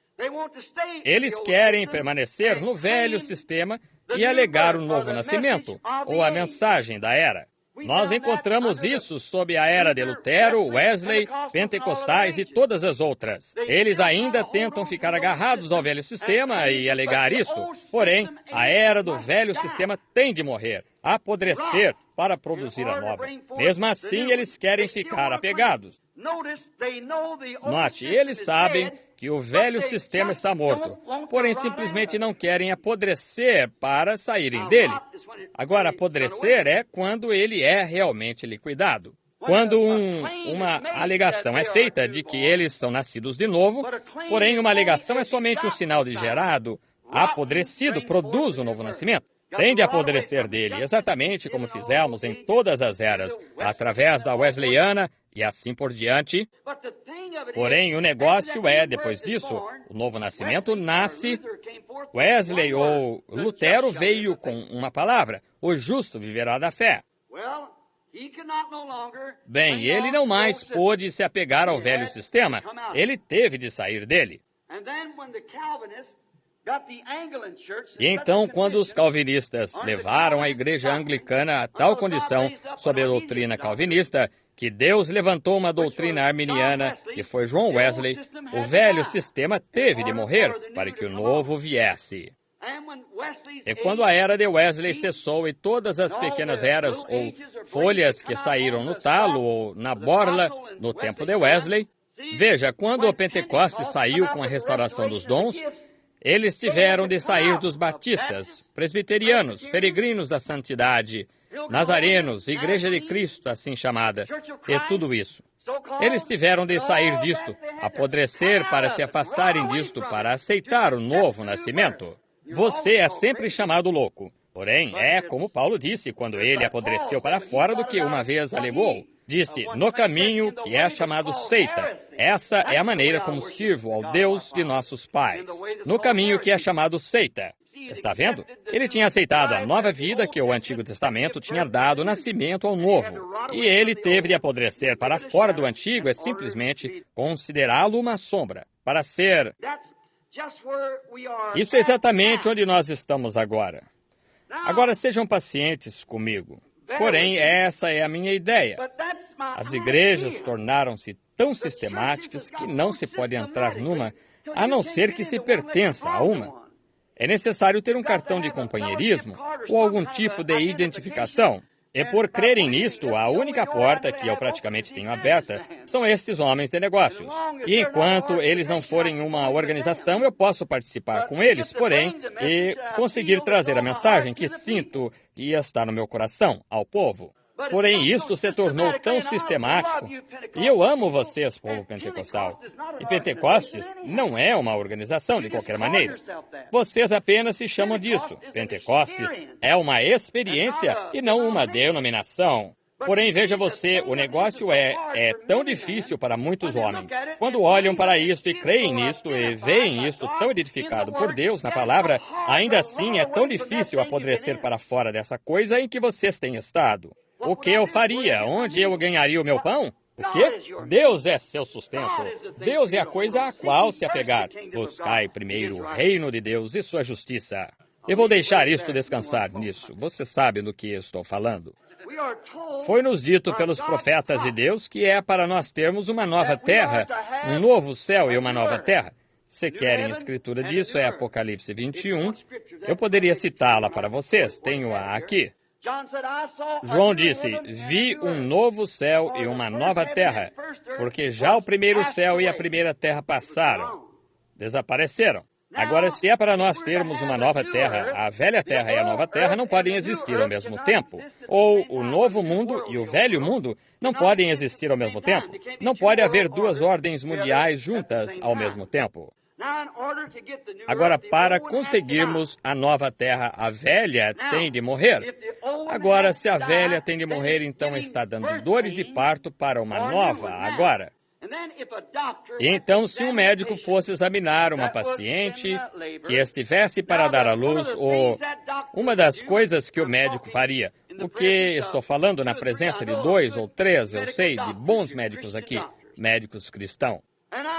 Eles querem permanecer no velho sistema e alegar o novo nascimento, ou a mensagem da era. Nós encontramos isso sob a era de Lutero, Wesley, Pentecostais e todas as outras. Eles ainda tentam ficar agarrados ao velho sistema e alegar isto. Porém, a era do velho sistema tem de morrer, apodrecer, para produzir a nova. Mesmo assim, eles querem ficar apegados. Note, eles sabem que o velho sistema está morto, porém simplesmente não querem apodrecer para saírem dele. Agora, apodrecer é quando ele é realmente liquidado. Quando uma alegação é feita de que eles são nascidos de novo, porém uma alegação é somente um sinal de gerado, apodrecido produz um novo nascimento. Tem de apodrecer dele, exatamente como fizemos em todas as eras, através da Wesleyana e assim por diante. Porém, o negócio depois disso, o novo nascimento nasce. Wesley ou Lutero veio com uma palavra: o justo viverá da fé. Bem, ele não mais pôde se apegar ao velho sistema, ele teve de sair dele. E então, quando os calvinistas levaram a igreja anglicana a tal condição, sob a doutrina calvinista, que Deus levantou uma doutrina arminiana, que foi John Wesley, o velho sistema teve de morrer para que o novo viesse. E quando a era de Wesley cessou e todas as pequenas eras ou folhas que saíram no talo ou na borla no tempo de Wesley, veja, quando o Pentecostes saiu com a restauração dos dons, eles tiveram de sair dos batistas, presbiterianos, peregrinos da santidade, nazarenos, Igreja de Cristo, assim chamada, e tudo isso. Eles tiveram de sair disto, apodrecer para se afastarem disto, para aceitar o novo nascimento. Você é sempre chamado louco. Porém, é como Paulo disse quando ele apodreceu para fora do que uma vez alegou. Disse, no caminho que é chamado seita. Essa é a maneira como sirvo ao Deus de nossos pais. No caminho que é chamado seita. Está vendo? Ele tinha aceitado a nova vida que o Antigo Testamento tinha dado nascimento ao Novo. E ele teve de apodrecer para fora do Antigo é simplesmente considerá-lo uma sombra, para ser... Isso é exatamente onde nós estamos agora. Agora sejam pacientes comigo. Porém, essa é a minha ideia. As igrejas tornaram-se tão sistemáticas que não se pode entrar numa, a não ser que se pertença a uma. É necessário ter um cartão de companheirismo ou algum tipo de identificação. E por crerem nisto, a única porta que eu praticamente tenho aberta são estes homens de negócios. E enquanto eles não forem uma organização, eu posso participar com eles, porém, e conseguir trazer a mensagem que sinto que está no meu coração ao povo. Porém, isto se tornou tão sistemático. E eu amo vocês, povo pentecostal. E Pentecostes não é uma organização de qualquer maneira. Vocês apenas se chamam disso. Pentecostes é uma experiência e não uma denominação. Porém, veja você, o negócio é tão difícil para muitos homens. Quando olham para isto e creem nisto e veem isto tão edificado por Deus na palavra, ainda assim é tão difícil apodrecer para fora dessa coisa em que vocês têm estado. O que eu faria? Onde eu ganharia o meu pão? O quê? Deus é seu sustento. Deus é a coisa a qual se apegar. Buscai primeiro o reino de Deus e sua justiça. Eu vou deixar isto descansar nisso. Você sabe do que estou falando. Foi-nos dito pelos profetas de Deus que é para nós termos uma nova terra, um novo céu e uma nova terra. Se querem escritura disso, é Apocalipse 21. Eu poderia citá-la para vocês. Tenho-a aqui. João disse, vi um novo céu e uma nova terra, porque já o primeiro céu e a primeira terra passaram, desapareceram. Agora, se é para nós termos uma nova terra, a velha terra e a nova terra não podem existir ao mesmo tempo. Ou o novo mundo e o velho mundo não podem existir ao mesmo tempo. Não pode haver duas ordens mundiais juntas ao mesmo tempo. Agora, para conseguirmos a nova terra, a velha tem de morrer. Agora, se a velha tem de morrer, então está dando dores de parto para uma nova agora. E então, se um médico fosse examinar uma paciente que estivesse para dar à luz, ou uma das coisas que o médico faria, o que estou falando na presença de 2 ou 3, eu sei, de bons médicos aqui, médicos cristãos.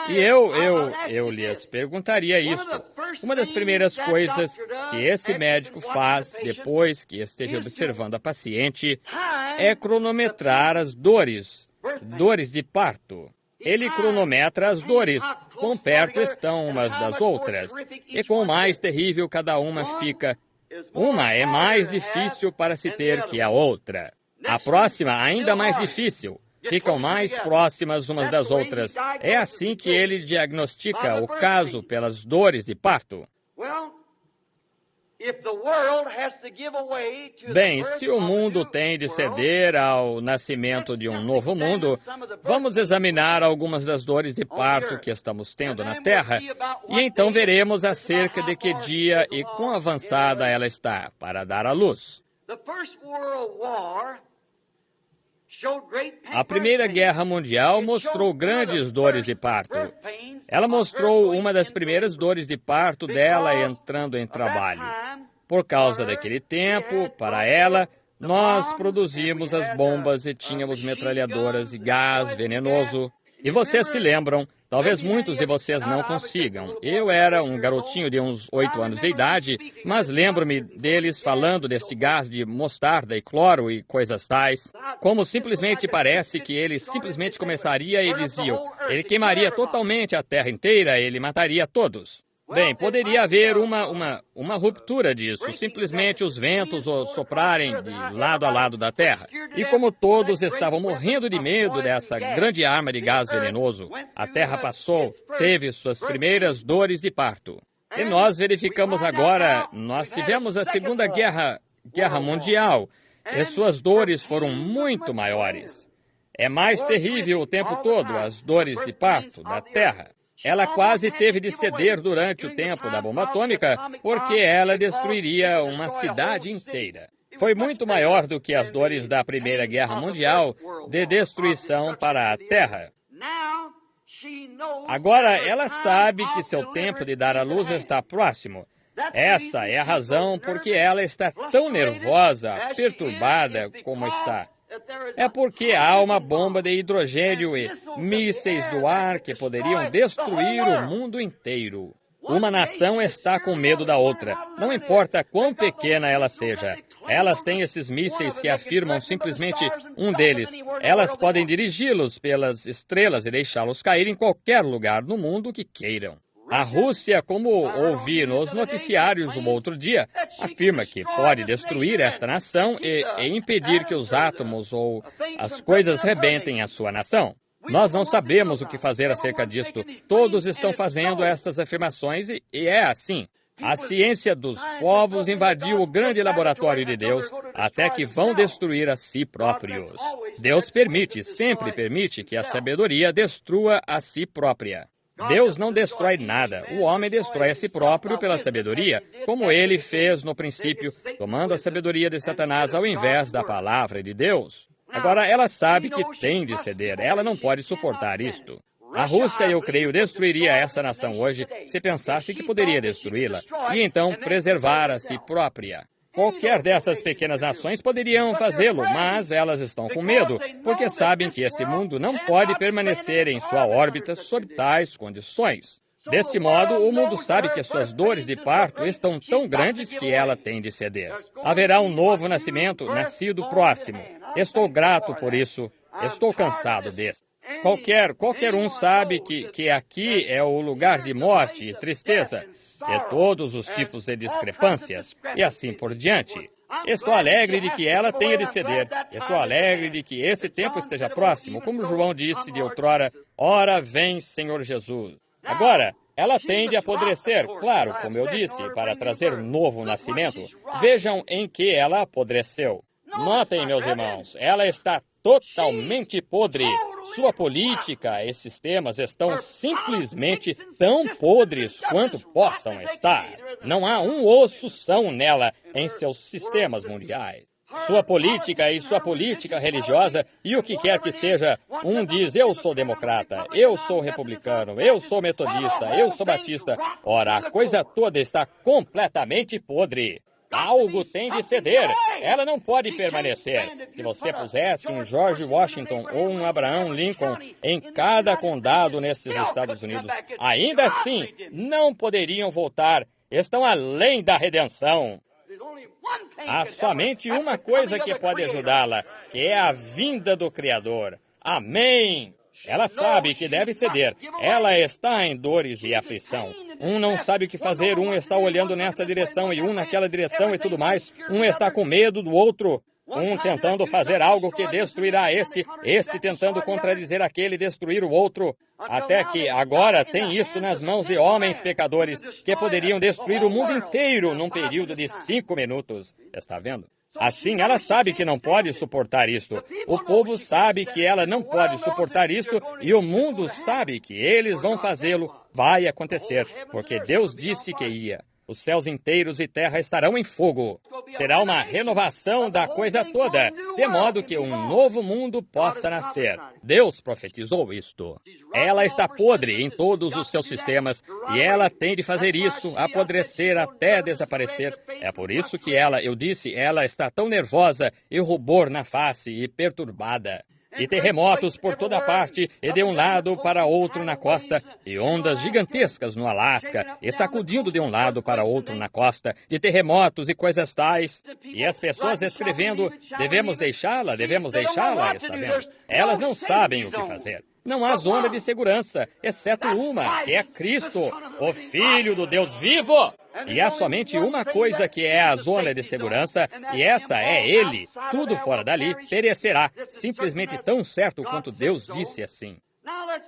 E eu lhes perguntaria isto. Uma das primeiras coisas que esse médico faz depois que esteja observando a paciente é cronometrar as dores de parto. Ele cronometra as dores, quão perto estão umas das outras, e quão mais terrível cada uma fica. Uma é mais difícil para se ter que a outra. A próxima, ainda mais difícil. Ficam mais próximas umas das outras. É assim que ele diagnostica o caso pelas dores de parto. Bem, se o mundo tem de ceder ao nascimento de um novo mundo, vamos examinar algumas das dores de parto que estamos tendo na Terra, e então veremos acerca de que dia e quão avançada ela está para dar à luz. A Primeira Guerra Mundial mostrou grandes dores de parto. Ela mostrou uma das primeiras dores de parto dela entrando em trabalho. Por causa daquele tempo, para ela, nós produzimos as bombas e tínhamos metralhadoras e gás venenoso. E vocês se lembram, talvez muitos de vocês não consigam. Eu era um garotinho de uns 8 anos de idade, mas lembro-me deles falando deste gás de mostarda e cloro e coisas tais. Como simplesmente parece que ele simplesmente começaria e diziam, ele queimaria totalmente a terra inteira, ele mataria todos. Bem, poderia haver uma ruptura disso, simplesmente os ventos soprarem de lado a lado da Terra. E como todos estavam morrendo de medo dessa grande arma de gás venenoso, a Terra passou, teve suas primeiras dores de parto. E nós verificamos agora, nós tivemos a Segunda Guerra Mundial, e suas dores foram muito maiores. É mais terrível o tempo todo, as dores de parto da Terra. Ela quase teve de ceder durante o tempo da bomba atômica, porque ela destruiria uma cidade inteira. Foi muito maior do que as dores da Primeira Guerra Mundial de destruição para a Terra. Agora, ela sabe que seu tempo de dar à luz está próximo. Essa é a razão por que ela está tão nervosa, perturbada como está. É porque há uma bomba de hidrogênio e mísseis do ar que poderiam destruir o mundo inteiro. Uma nação está com medo da outra, não importa quão pequena ela seja. Elas têm esses mísseis que afirmam simplesmente um deles. Elas podem dirigi-los pelas estrelas e deixá-los cair em qualquer lugar no mundo que queiram. A Rússia, como ouvi nos noticiários um outro dia, afirma que pode destruir esta nação e impedir que os átomos ou as coisas rebentem a sua nação. Nós não sabemos o que fazer acerca disto. Todos estão fazendo essas afirmações e é assim. A ciência dos povos invadiu o grande laboratório de Deus até que vão destruir a si próprios. Deus permite, sempre permite, que a sabedoria destrua a si própria. Deus não destrói nada. O homem destrói a si próprio pela sabedoria, como ele fez no princípio, tomando a sabedoria de Satanás ao invés da palavra de Deus. Agora, ela sabe que tem de ceder. Ela não pode suportar isto. A Rússia, eu creio, destruiria essa nação hoje se pensasse que poderia destruí-la e então preservar a si própria. Qualquer dessas pequenas nações poderiam fazê-lo, mas elas estão com medo, porque sabem que este mundo não pode permanecer em sua órbita sob tais condições. Deste modo, o mundo sabe que as suas dores de parto estão tão grandes que ela tem de ceder. Haverá um novo nascimento, nascido próximo. Estou grato por isso. Estou cansado deste. Qualquer um sabe que aqui é o lugar de morte e tristeza, de todos os tipos de discrepâncias, e assim por diante. Estou alegre de que ela tenha de ceder. Estou alegre de que esse tempo esteja próximo, como João disse de outrora, ora vem, Senhor Jesus. Agora, ela tem de apodrecer, claro, como eu disse, para trazer um novo nascimento. Vejam em que ela apodreceu. Notem, meus irmãos, ela está totalmente podre. Sua política e sistemas estão simplesmente tão podres quanto possam estar. Não há um osso são nela em seus sistemas mundiais. Sua política e sua política religiosa e o que quer que seja, um diz, eu sou democrata, eu sou republicano, eu sou metodista, eu sou batista. Ora, a coisa toda está completamente podre. Algo tem de ceder. Ela não pode permanecer. Se você pusesse um George Washington ou um Abraham Lincoln em cada condado nesses Estados Unidos, ainda assim não poderiam voltar. Estão além da redenção. Há somente uma coisa que pode ajudá-la, que é a vinda do Criador. Amém! Ela sabe que deve ceder. Ela está em dores e aflição. Um não sabe o que fazer, um está olhando nesta direção e um naquela direção e tudo mais. Um está com medo do outro. Um tentando fazer algo que destruirá esse tentando contradizer aquele e destruir o outro. Até que agora tem isso nas mãos de homens pecadores que poderiam destruir o mundo inteiro num período de 5 minutos. Está vendo? Assim, ela sabe que não pode suportar isto. O povo sabe que ela não pode suportar isto e o mundo sabe que eles vão fazê-lo. Vai acontecer, porque Deus disse que ia. Os céus inteiros e terra estarão em fogo. Será uma renovação da coisa toda, de modo que um novo mundo possa nascer. Deus profetizou isto. Ela está podre em todos os seus sistemas, e ela tem de fazer isso, apodrecer até desaparecer. É por isso que eu disse, ela está tão nervosa e rubor na face e perturbada. E terremotos por toda parte, e de um lado para outro na costa, e ondas gigantescas no Alasca, e sacudindo de um lado para outro na costa, de terremotos e coisas tais. E as pessoas escrevendo, devemos deixá-la, está vendo? Elas não sabem o que fazer. Não há zona de segurança, exceto uma, que é Cristo, o Filho do Deus vivo. E há somente uma coisa que é a zona de segurança, e essa é Ele. Tudo fora dali perecerá, simplesmente tão certo quanto Deus disse assim.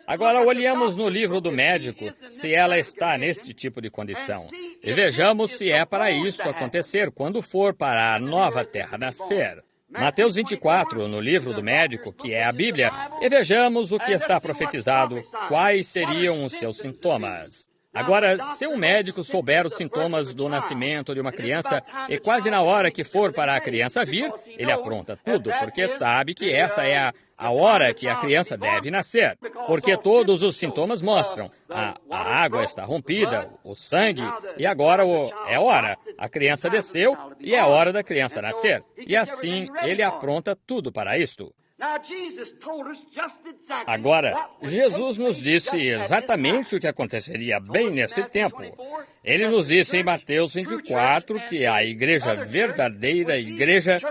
Agora olhamos no livro do médico se ela está neste tipo de condição. E vejamos se é para isto acontecer quando for para a nova terra nascer. Mateus 24, no livro do médico, que é a Bíblia, e vejamos o que está profetizado, quais seriam os seus sintomas. Agora, se um médico souber os sintomas do nascimento de uma criança, e quase na hora que for para a criança vir, ele apronta tudo, porque sabe que essa é a hora que a criança deve nascer. Porque todos os sintomas mostram. A água está rompida, o sangue, e agora é hora. A criança desceu e é hora da criança nascer. E assim, ele apronta tudo para isto. Agora, Jesus nos disse exatamente o que aconteceria bem nesse tempo. Ele nos disse em Mateus 24 que a igreja verdadeira igreja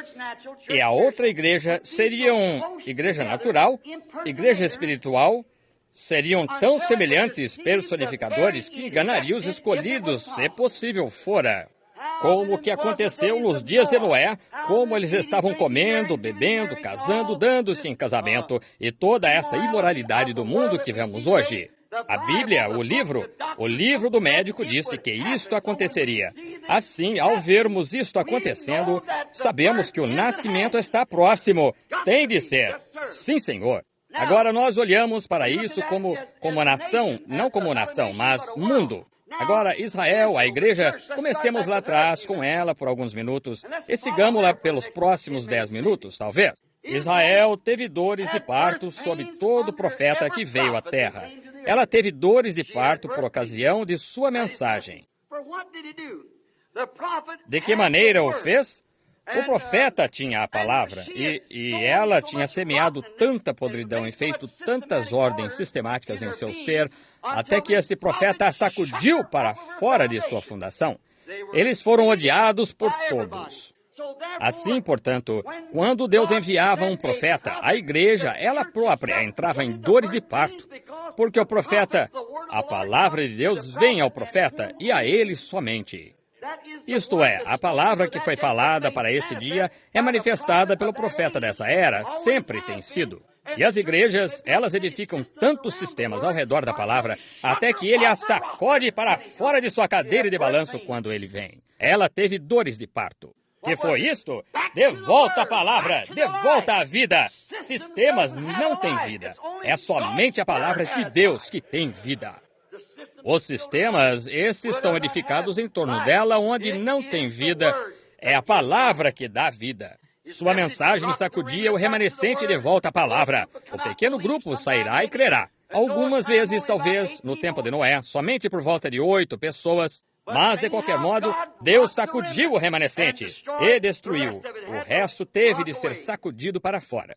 e a outra igreja seriam igreja natural, igreja espiritual, seriam tão semelhantes personificadores que enganariam os escolhidos, se possível fora. Como o que aconteceu nos dias de Noé, como eles estavam comendo, bebendo, casando, dando-se em casamento, e toda essa imoralidade do mundo que vemos hoje. A Bíblia, o livro do médico disse que isto aconteceria. Assim, ao vermos isto acontecendo, sabemos que o nascimento está próximo. Tem de ser. Sim, Senhor. Agora nós olhamos para isso como nação, não como nação, mas mundo. Agora, Israel, a igreja, comecemos lá atrás com ela por alguns minutos e sigamos-la pelos próximos 10 minutos, talvez. Israel teve dores de parto sob todo profeta que veio à terra. Ela teve dores de parto por ocasião de sua mensagem. De que maneira o fez? O profeta tinha a palavra e ela tinha semeado tanta podridão e feito tantas ordens sistemáticas em seu ser, até que este profeta a sacudiu para fora de sua fundação. Eles foram odiados por todos. Assim, portanto, quando Deus enviava um profeta, a igreja, ela própria, entrava em dores de parto, porque o profeta, a palavra de Deus vem ao profeta e a ele somente. Isto é, a palavra que foi falada para esse dia é manifestada pelo profeta dessa era, sempre tem sido. E as igrejas, elas edificam tantos sistemas ao redor da palavra, até que ele a sacode para fora de sua cadeira de balanço quando ele vem. Ela teve dores de parto. Que foi isto? De volta a palavra, de volta à vida. Sistemas não têm vida. É somente a palavra de Deus que tem vida. Os sistemas, esses são edificados em torno dela, onde não tem vida. É a palavra que dá vida. Sua mensagem sacudia o remanescente de volta à palavra. O pequeno grupo sairá e crerá. Algumas vezes, talvez, no tempo de Noé, somente por volta de 8 pessoas. Mas, de qualquer modo, Deus sacudiu o remanescente e destruiu. O resto teve de ser sacudido para fora.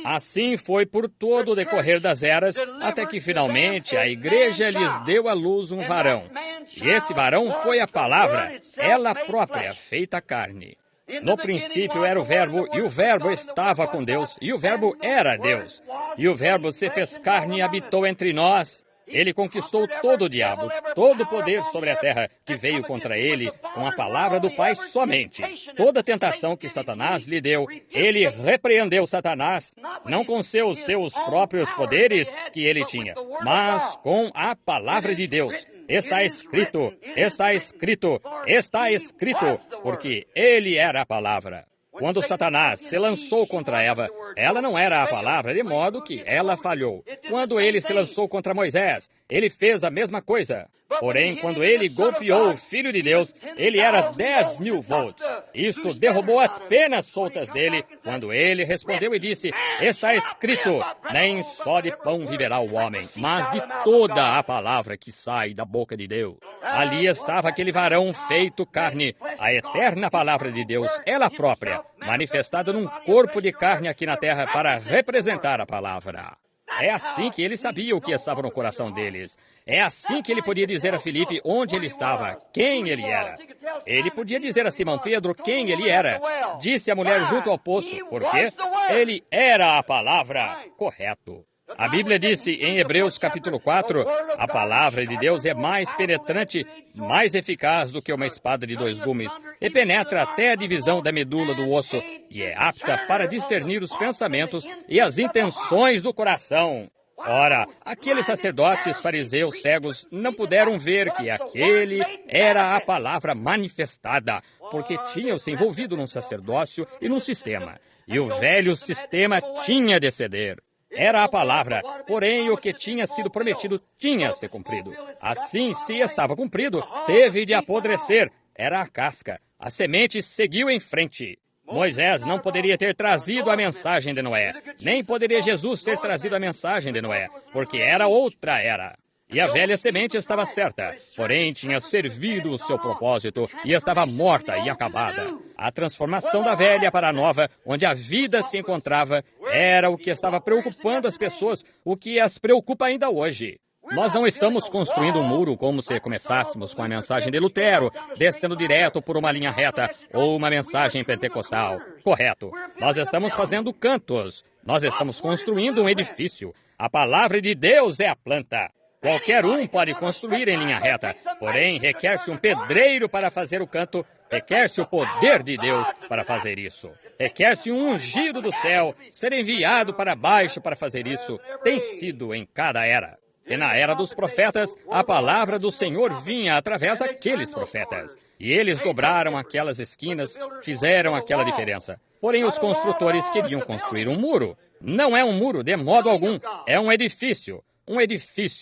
Assim foi por todo o decorrer das eras, até que finalmente a igreja lhes deu à luz um varão. E esse varão foi a palavra, ela própria, feita carne. No princípio era o Verbo, e o Verbo estava com Deus, e o Verbo era Deus. E o Verbo se fez carne e habitou entre nós. Ele conquistou todo o diabo, todo o poder sobre a terra que veio contra ele com a palavra do Pai somente. Toda a tentação que Satanás lhe deu, ele repreendeu Satanás, não com seus próprios poderes que ele tinha, mas com a palavra de Deus. Está escrito, está escrito, está escrito, porque ele era a palavra. Quando Satanás se lançou contra Eva, ela não era a palavra, de modo que ela falhou. Quando ele se lançou contra Moisés, ele fez a mesma coisa. Porém, quando ele golpeou o Filho de Deus, ele era 10.000 volts. Isto derrubou as penas soltas dele, quando ele respondeu e disse, está escrito, nem só de pão viverá o homem, mas de toda a palavra que sai da boca de Deus. Ali estava aquele varão feito carne, a eterna palavra de Deus, ela própria, manifestada num corpo de carne aqui na terra para representar a palavra. É assim que ele sabia o que estava no coração deles. É assim que ele podia dizer a Filipe onde ele estava, quem ele era. Ele podia dizer a Simão Pedro quem ele era. Disse a mulher junto ao poço, porque ele era a palavra. Correto. A Bíblia disse em Hebreus capítulo 4, a palavra de Deus é mais penetrante, mais eficaz do que uma espada de 2 gumes, e penetra até a divisão da medula do osso, e é apta para discernir os pensamentos e as intenções do coração. Ora, aqueles sacerdotes fariseus cegos não puderam ver que aquele era a palavra manifestada, porque tinham se envolvido num sacerdócio e num sistema, e o velho sistema tinha de ceder. Era a palavra, porém o que tinha sido prometido tinha se cumprido. Assim, se estava cumprido, teve de apodrecer. Era a casca. A semente seguiu em frente. Moisés não poderia ter trazido a mensagem de Noé, nem poderia Jesus ter trazido a mensagem de Noé, porque era outra era. E a velha semente estava certa, porém tinha servido o seu propósito e estava morta e acabada. A transformação da velha para a nova, onde a vida se encontrava, era o que estava preocupando as pessoas, o que as preocupa ainda hoje. Nós não estamos construindo um muro como se começássemos com a mensagem de Lutero, descendo direto por uma linha reta, ou uma mensagem pentecostal. Correto. Nós estamos fazendo cantos. Nós estamos construindo um edifício. A palavra de Deus é a planta. Qualquer um pode construir em linha reta, porém requer-se um pedreiro para fazer o canto Requer-se o poder de Deus para fazer isso. Requer-se um ungido do céu ser enviado para baixo para fazer isso. Tem sido em cada era. E na era dos profetas, a palavra do Senhor vinha através daqueles profetas. E eles dobraram aquelas esquinas, fizeram aquela diferença. Porém, os construtores queriam construir um muro. Não é um muro de modo algum. É um edifício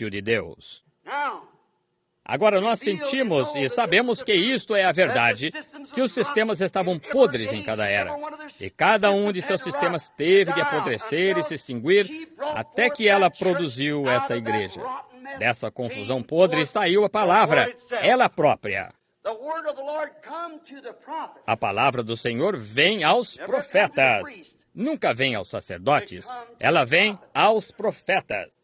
de Deus. Agora, nós sentimos e sabemos que isto é a verdade, que os sistemas estavam podres em cada era. E cada um de seus sistemas teve de apodrecer e se extinguir até que ela produziu essa igreja. Dessa confusão podre saiu a palavra, ela própria. A palavra do Senhor vem aos profetas. Nunca vem aos sacerdotes. Ela vem aos profetas.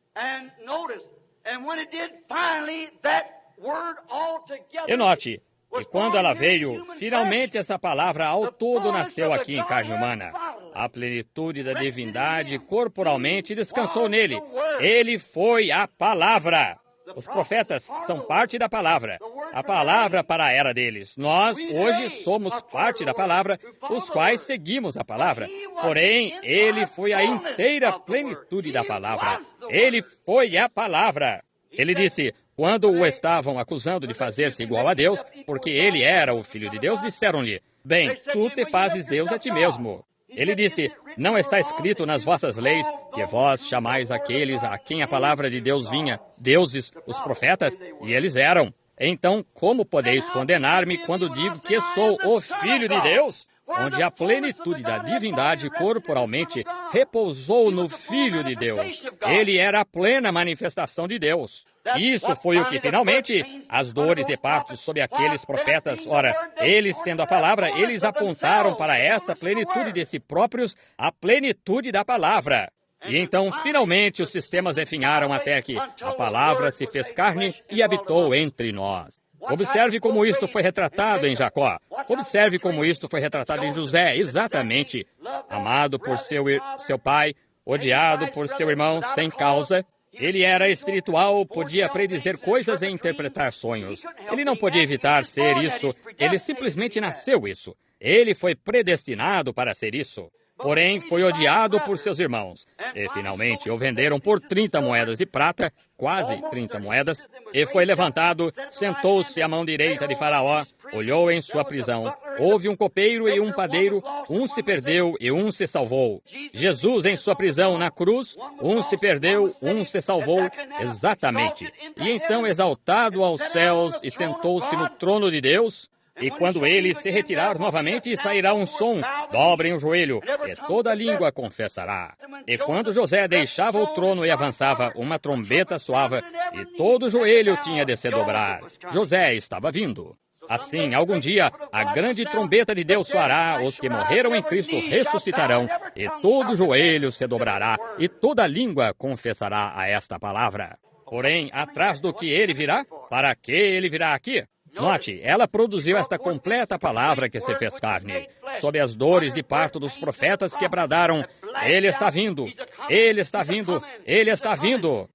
E note, e quando ela veio, finalmente essa palavra ao todo nasceu aqui em carne humana. A plenitude da divindade corporalmente descansou nele. Ele foi a palavra. Os profetas são parte da palavra. A palavra para a era deles. Nós, hoje, somos parte da palavra, os quais seguimos a palavra. Porém, ele foi a inteira plenitude da palavra. Ele foi a palavra. Ele disse, quando o estavam acusando de fazer-se igual a Deus, porque ele era o Filho de Deus, disseram-lhe, bem, tu te fazes Deus a ti mesmo. Ele disse, não está escrito nas vossas leis que vós chamais aqueles a quem a palavra de Deus vinha, deuses, os profetas, e eles eram. Então, como podeis condenar-me quando digo que sou o Filho de Deus? Onde a plenitude da divindade corporalmente repousou no Filho de Deus. Ele era a plena manifestação de Deus. Isso foi o que, finalmente, as dores de parto sobre aqueles profetas, ora, eles sendo a palavra, eles apontaram para essa plenitude de si próprios, a plenitude da palavra. E então, finalmente, os sistemas definharam até que a palavra se fez carne e habitou entre nós. Observe como isto foi retratado em Jacó. Observe como isto foi retratado em José, exatamente. Amado por seu pai, odiado por seu irmão, sem causa. Ele era espiritual, podia predizer coisas e interpretar sonhos. Ele não podia evitar ser isso, ele simplesmente nasceu isso. Ele foi predestinado para ser isso. Porém, foi odiado por seus irmãos. E, finalmente, o venderam por 30 moedas de prata, quase 30 moedas, e foi levantado, sentou-se à mão direita de Faraó, olhou em sua prisão. Houve um copeiro e um padeiro, um se perdeu e um se salvou. Jesus em sua prisão na cruz, um se perdeu, um se salvou, exatamente. E então, exaltado aos céus e sentou-se no trono de Deus. E quando ele se retirar novamente, sairá um som, dobrem o joelho, e toda língua confessará. E quando José deixava o trono e avançava, uma trombeta soava, e todo joelho tinha de se dobrar. José estava vindo. Assim, algum dia, a grande trombeta de Deus soará, os que morreram em Cristo ressuscitarão, e todo joelho se dobrará, e toda língua confessará a esta palavra. Porém, atrás do que ele virá, para que ele virá aqui? Note, ela produziu esta completa palavra que se fez carne, sob as dores de parto dos profetas que bradaram, Ele está vindo, Ele está vindo, Ele está vindo.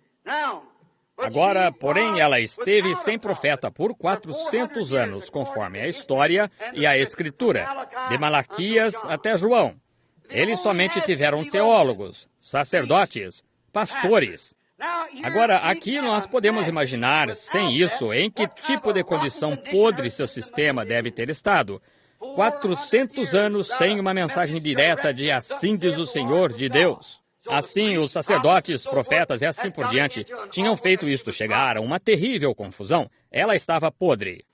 Agora, porém, ela esteve sem profeta por 400 anos, conforme a história e a Escritura, de Malaquias até João. Eles somente tiveram teólogos, sacerdotes, pastores. Agora, aqui nós podemos imaginar, sem isso, em que tipo de condição podre seu sistema deve ter estado. 400 anos sem uma mensagem direta de assim diz o Senhor de Deus. Assim, os sacerdotes, profetas e assim por diante tinham feito isto chegar a uma terrível confusão. Ela estava podre.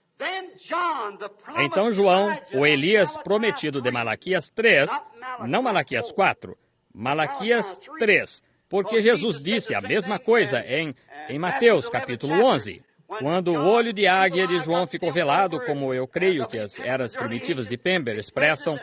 Então João, o Elias prometido de Malaquias 3, não Malaquias 4, Malaquias 3, porque Jesus disse a mesma coisa em Mateus, capítulo 11. Quando o olho de águia de João ficou velado, como eu creio que as eras primitivas de Pember expressam,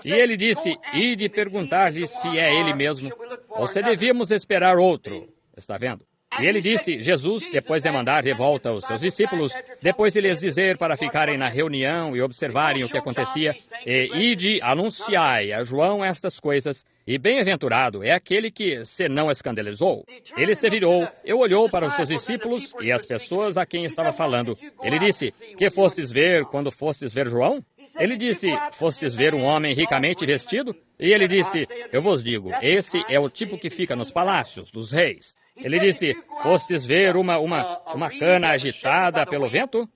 e ele disse, ide perguntar-lhe se é ele mesmo, ou se devíamos esperar outro. Está vendo? E ele disse, Jesus, depois de mandar de volta os seus discípulos, depois de lhes dizer para ficarem na reunião e observarem o que acontecia, e ide, anunciai a João estas coisas, e bem-aventurado é aquele que se não escandalizou. Ele se virou e olhou para os seus discípulos e as pessoas a quem estava falando. Ele disse, que fostes ver quando fostes ver João? Ele disse, fostes ver um homem ricamente vestido? E ele disse, eu vos digo, esse é o tipo que fica nos palácios dos reis. Ele disse, fostes ver uma cana agitada pelo vento?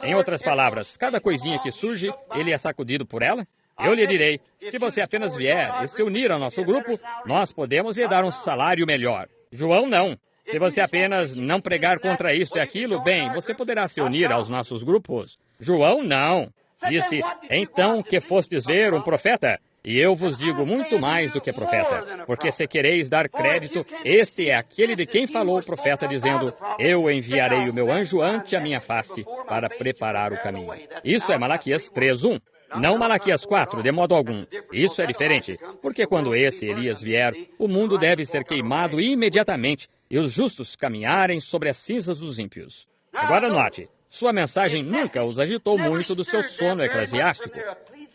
Em outras palavras, cada coisinha que surge, ele é sacudido por ela? Eu lhe direi, se você apenas vier e se unir ao nosso grupo, nós podemos lhe dar um salário melhor. João não. Se você apenas não pregar contra isto e aquilo, bem, você poderá se unir aos nossos grupos. João não. Disse, então que fostes ver um profeta? E eu vos digo muito mais do que profeta, porque se quereis dar crédito, este é aquele de quem falou o profeta, dizendo, eu enviarei o meu anjo ante a minha face para preparar o caminho. Isso é Malaquias 3:1. Não Malaquias 4, de modo algum. Isso é diferente, porque quando esse Elias vier, o mundo deve ser queimado imediatamente e os justos caminharem sobre as cinzas dos ímpios. Agora note, sua mensagem nunca os agitou muito do seu sono eclesiástico.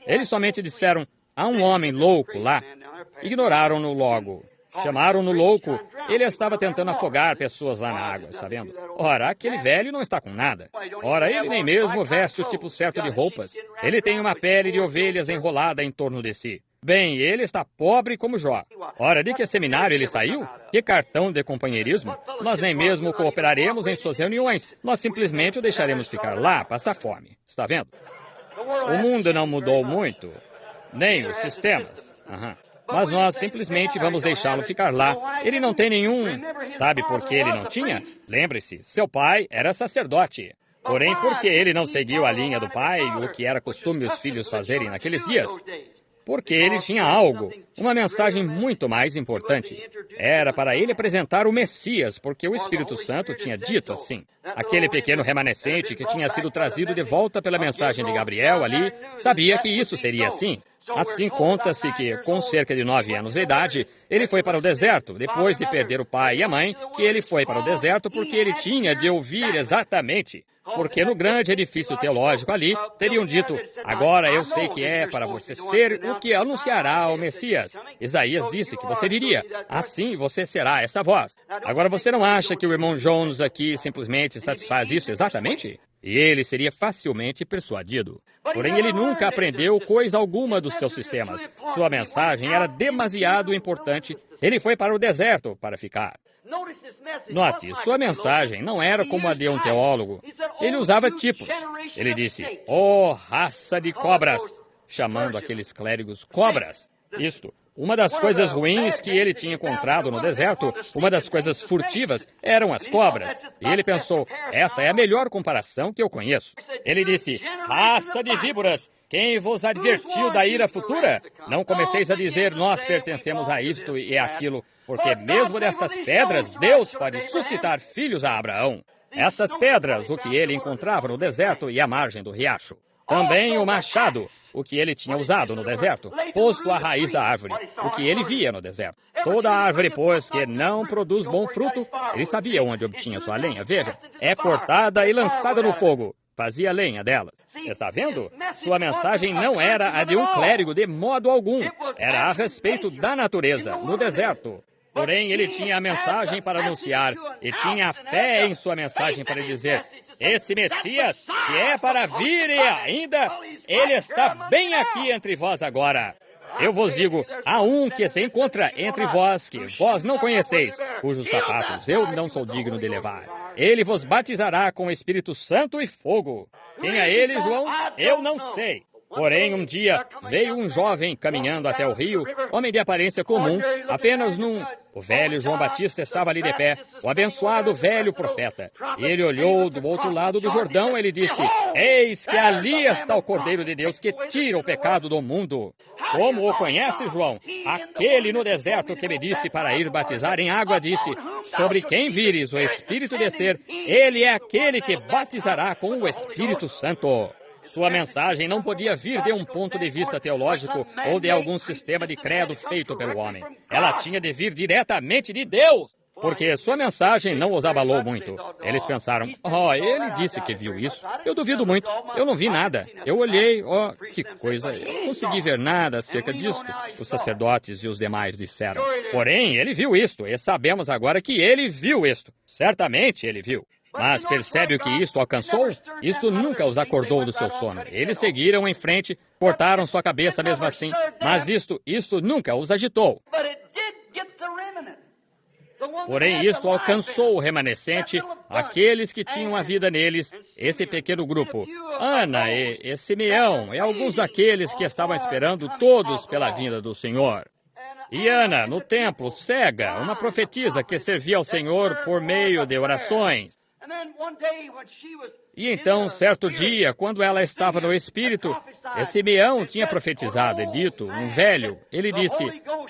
Eles somente disseram, há um homem louco lá. Ignoraram-no logo. Chamaram-no louco. Ele estava tentando afogar pessoas lá na água, está vendo? Ora, aquele velho não está com nada. Ora, ele nem mesmo veste o tipo certo de roupas. Ele tem uma pele de ovelhas enrolada em torno de si. Bem, ele está pobre como Jó. Ora, de que seminário ele saiu? Que cartão de companheirismo? Nós nem mesmo cooperaremos em suas reuniões. Nós simplesmente o deixaremos ficar lá, passar fome. Está vendo? O mundo não mudou muito, nem os sistemas. Mas nós simplesmente vamos deixá-lo ficar lá. Ele não tem nenhum... Sabe por que ele não tinha? Lembre-se, seu pai era sacerdote. Porém, por que ele não seguiu a linha do pai, o que era costume os filhos fazerem naqueles dias? Porque ele tinha algo, uma mensagem muito mais importante. Era para ele apresentar o Messias, porque o Espírito Santo tinha dito assim. Aquele pequeno remanescente que tinha sido trazido de volta pela mensagem de Gabriel ali, sabia que isso seria assim. Assim conta-se que, com cerca de 9 anos de idade, ele foi para o deserto, depois de perder o pai e a mãe, que ele foi para o deserto porque ele tinha de ouvir exatamente. Porque no grande edifício teológico ali, teriam dito, agora eu sei que é para você ser o que anunciará o Messias. Isaías disse que você viria, assim você será essa voz. Agora você não acha que o irmão Jones aqui simplesmente satisfaz isso exatamente? E ele seria facilmente persuadido. Porém, ele nunca aprendeu coisa alguma dos seus sistemas. Sua mensagem era demasiado importante. Ele foi para o deserto para ficar. Note, sua mensagem não era como a de um teólogo. Ele usava tipos. Ele disse, oh, raça de cobras, chamando aqueles clérigos cobras. Isto. Uma das coisas ruins que ele tinha encontrado no deserto, uma das coisas furtivas, eram as cobras. E ele pensou, essa é a melhor comparação que eu conheço. Ele disse, raça de víboras, quem vos advertiu da ira futura? Não comeceis a dizer, nós pertencemos a isto e aquilo, porque mesmo destas pedras, Deus pode suscitar filhos a Abraão. Essas pedras, o que ele encontrava no deserto e à margem do riacho. Também o machado, o que ele tinha usado no deserto, posto à raiz da árvore, o que ele via no deserto. Toda árvore, pois, que não produz bom fruto, ele sabia onde obtinha sua lenha. Veja, é cortada e lançada no fogo. Fazia lenha dela. Está vendo? Sua mensagem não era a de um clérigo de modo algum. Era a respeito da natureza, no deserto. Porém, ele tinha a mensagem para anunciar e tinha a fé em sua mensagem para dizer, esse Messias, que é para vir e ainda, ele está bem aqui entre vós agora. Eu vos digo, há um que se encontra entre vós, que vós não conheceis, cujos sapatos eu não sou digno de levar. Ele vos batizará com o Espírito Santo e fogo. Quem é ele, João? Eu não sei. Porém, um dia, veio um jovem caminhando até o rio, homem de aparência comum, apenas num... O velho João Batista estava ali de pé, o abençoado velho profeta. Ele olhou do outro lado do Jordão e ele disse, eis que ali está o Cordeiro de Deus que tira o pecado do mundo. Como o conhece, João? Aquele no deserto que me disse para ir batizar em água disse, sobre quem vires o Espírito descer, ele é aquele que batizará com o Espírito Santo. Sua mensagem não podia vir de um ponto de vista teológico ou de algum sistema de credo feito pelo homem. Ela tinha de vir diretamente de Deus, porque sua mensagem não os abalou muito. Eles pensaram, ele disse que viu isso. Eu duvido muito. Eu não vi nada. Eu olhei, que coisa. Eu não consegui ver nada acerca disto. Os sacerdotes e os demais disseram. Porém, ele viu isto, e sabemos agora que ele viu isto. Certamente ele viu. Mas percebe o que isto alcançou? Isto nunca os acordou do seu sono. Eles seguiram em frente, cortaram sua cabeça mesmo assim, mas isto nunca os agitou. Porém, isto alcançou o remanescente, aqueles que tinham a vida neles, esse pequeno grupo. Ana e Simeão e alguns daqueles que estavam esperando todos pela vinda do Senhor. E Ana, no templo, cega, uma profetisa que servia ao Senhor por meio de orações. E então, certo dia, quando ela estava no Espírito, Simeão tinha profetizado e dito, um velho, ele disse,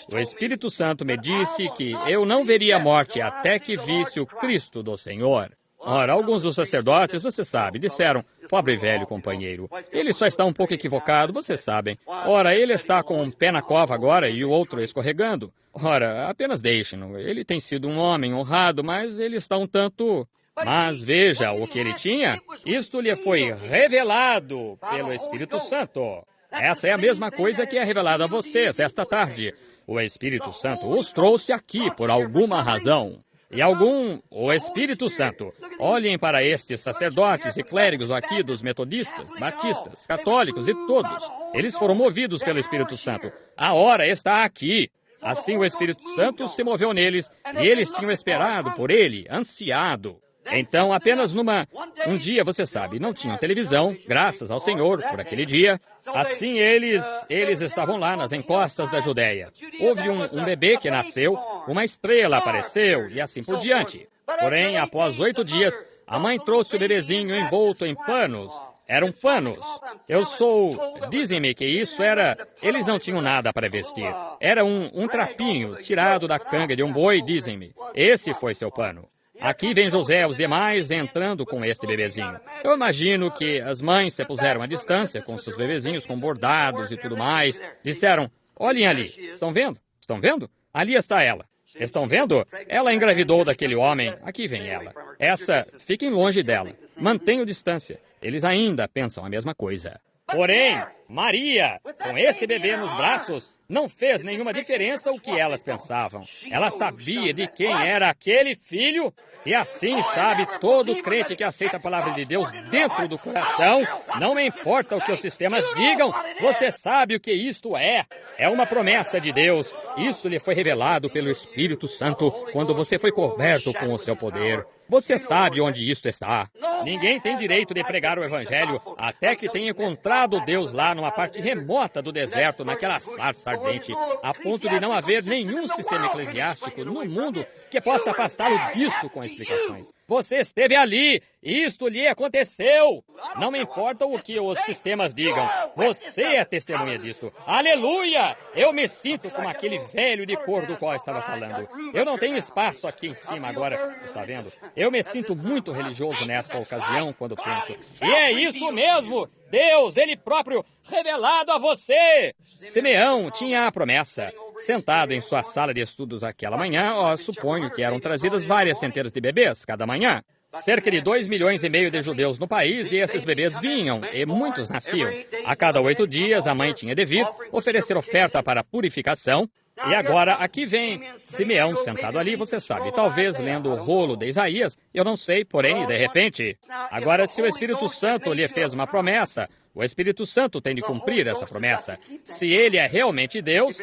o Espírito Santo me disse que eu não veria a morte até que visse o Cristo do Senhor. Ora, alguns dos sacerdotes, você sabe, disseram, pobre velho companheiro, ele só está um pouco equivocado, vocês sabem. Ora, ele está com um pé na cova agora e o outro escorregando. Ora, apenas deixem-no, ele tem sido um homem honrado, mas ele está um tanto... Mas veja o que ele tinha, isto lhe foi revelado pelo Espírito Santo. Essa é a mesma coisa que é revelada a vocês esta tarde. O Espírito Santo os trouxe aqui por alguma razão. O Espírito Santo, olhem para estes sacerdotes e clérigos aqui dos metodistas, batistas, católicos e todos. Eles foram movidos pelo Espírito Santo. A hora está aqui. Assim o Espírito Santo se moveu neles e eles tinham esperado por ele, ansiado. Então, apenas um dia, você sabe, não tinham televisão, graças ao Senhor, por aquele dia. Assim, eles estavam lá nas encostas da Judéia. Houve um bebê que nasceu, uma estrela apareceu e assim por diante. Porém, após 8 dias, a mãe trouxe o bebezinho envolto em panos. Eram panos. Dizem-me que isso era... Eles não tinham nada para vestir. Era um trapinho tirado da canga de um boi, dizem-me. Esse foi seu pano. Aqui vem José e os demais entrando com este bebezinho. Eu imagino que as mães se puseram à distância com seus bebezinhos, com bordados e tudo mais. Disseram, olhem ali, estão vendo? Estão vendo? Ali está ela. Estão vendo? Ela engravidou daquele homem. Aqui vem ela. Fiquem longe dela. Mantenham distância. Eles ainda pensam a mesma coisa. Porém, Maria, com esse bebê nos braços, não fez nenhuma diferença o que elas pensavam. Ela sabia de quem era aquele filho. E assim sabe todo crente que aceita a palavra de Deus dentro do coração. Não me importa o que os sistemas digam, você sabe o que isto é. É uma promessa de Deus. Isso lhe foi revelado pelo Espírito Santo quando você foi coberto com o seu poder. Você sabe onde isto está. Ninguém tem direito de pregar o Evangelho até que tenha encontrado Deus lá numa parte remota do deserto, naquela sarça ardente, a ponto de não haver nenhum sistema eclesiástico no mundo que possa afastá-lo disto com explicações. Você esteve ali, isto lhe aconteceu. Não me importa o que os sistemas digam, você é testemunha disto. Aleluia! Eu me sinto como aquele velho de cor do qual estava falando. Eu não tenho espaço aqui em cima agora, está vendo? Eu me sinto muito religioso nesta ocasião quando penso. E é isso mesmo! Deus, Ele próprio, revelado a você! Simeão tinha a promessa. Sentado em sua sala de estudos aquela manhã, suponho que eram trazidas várias centenas de bebês cada manhã. Cerca de 2,5 milhões de judeus no país e esses bebês vinham e muitos nasciam. A cada 8 dias a mãe tinha de vir, oferecer oferta para purificação. E agora, aqui vem Simeão sentado ali, você sabe, talvez lendo o rolo de Isaías, eu não sei, porém, de repente. Agora, se o Espírito Santo lhe fez uma promessa, o Espírito Santo tem de cumprir essa promessa. Se ele é realmente Deus,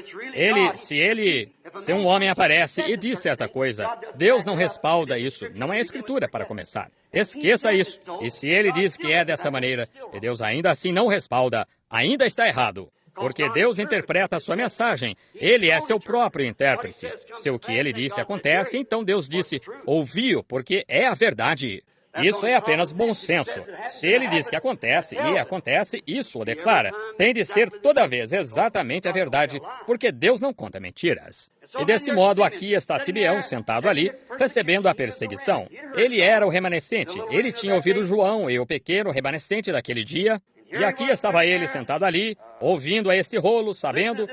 se um homem aparece e diz certa coisa, Deus não respalda isso, não é Escritura para começar. Esqueça isso. E se ele diz que é dessa maneira, e Deus ainda assim não respalda, ainda está errado. Porque Deus interpreta a sua mensagem. Ele é seu próprio intérprete. Se o que ele disse acontece, então Deus disse, ouviu, porque é a verdade. Isso é apenas bom senso. Se ele diz que acontece, e acontece, isso o declara. Tem de ser toda vez exatamente a verdade, porque Deus não conta mentiras. E desse modo, aqui está Simeão sentado ali, recebendo a perseguição. Ele era o remanescente. Ele tinha ouvido João e o pequeno remanescente daquele dia. E aqui estava ele sentado ali, ouvindo a este rolo, sabendo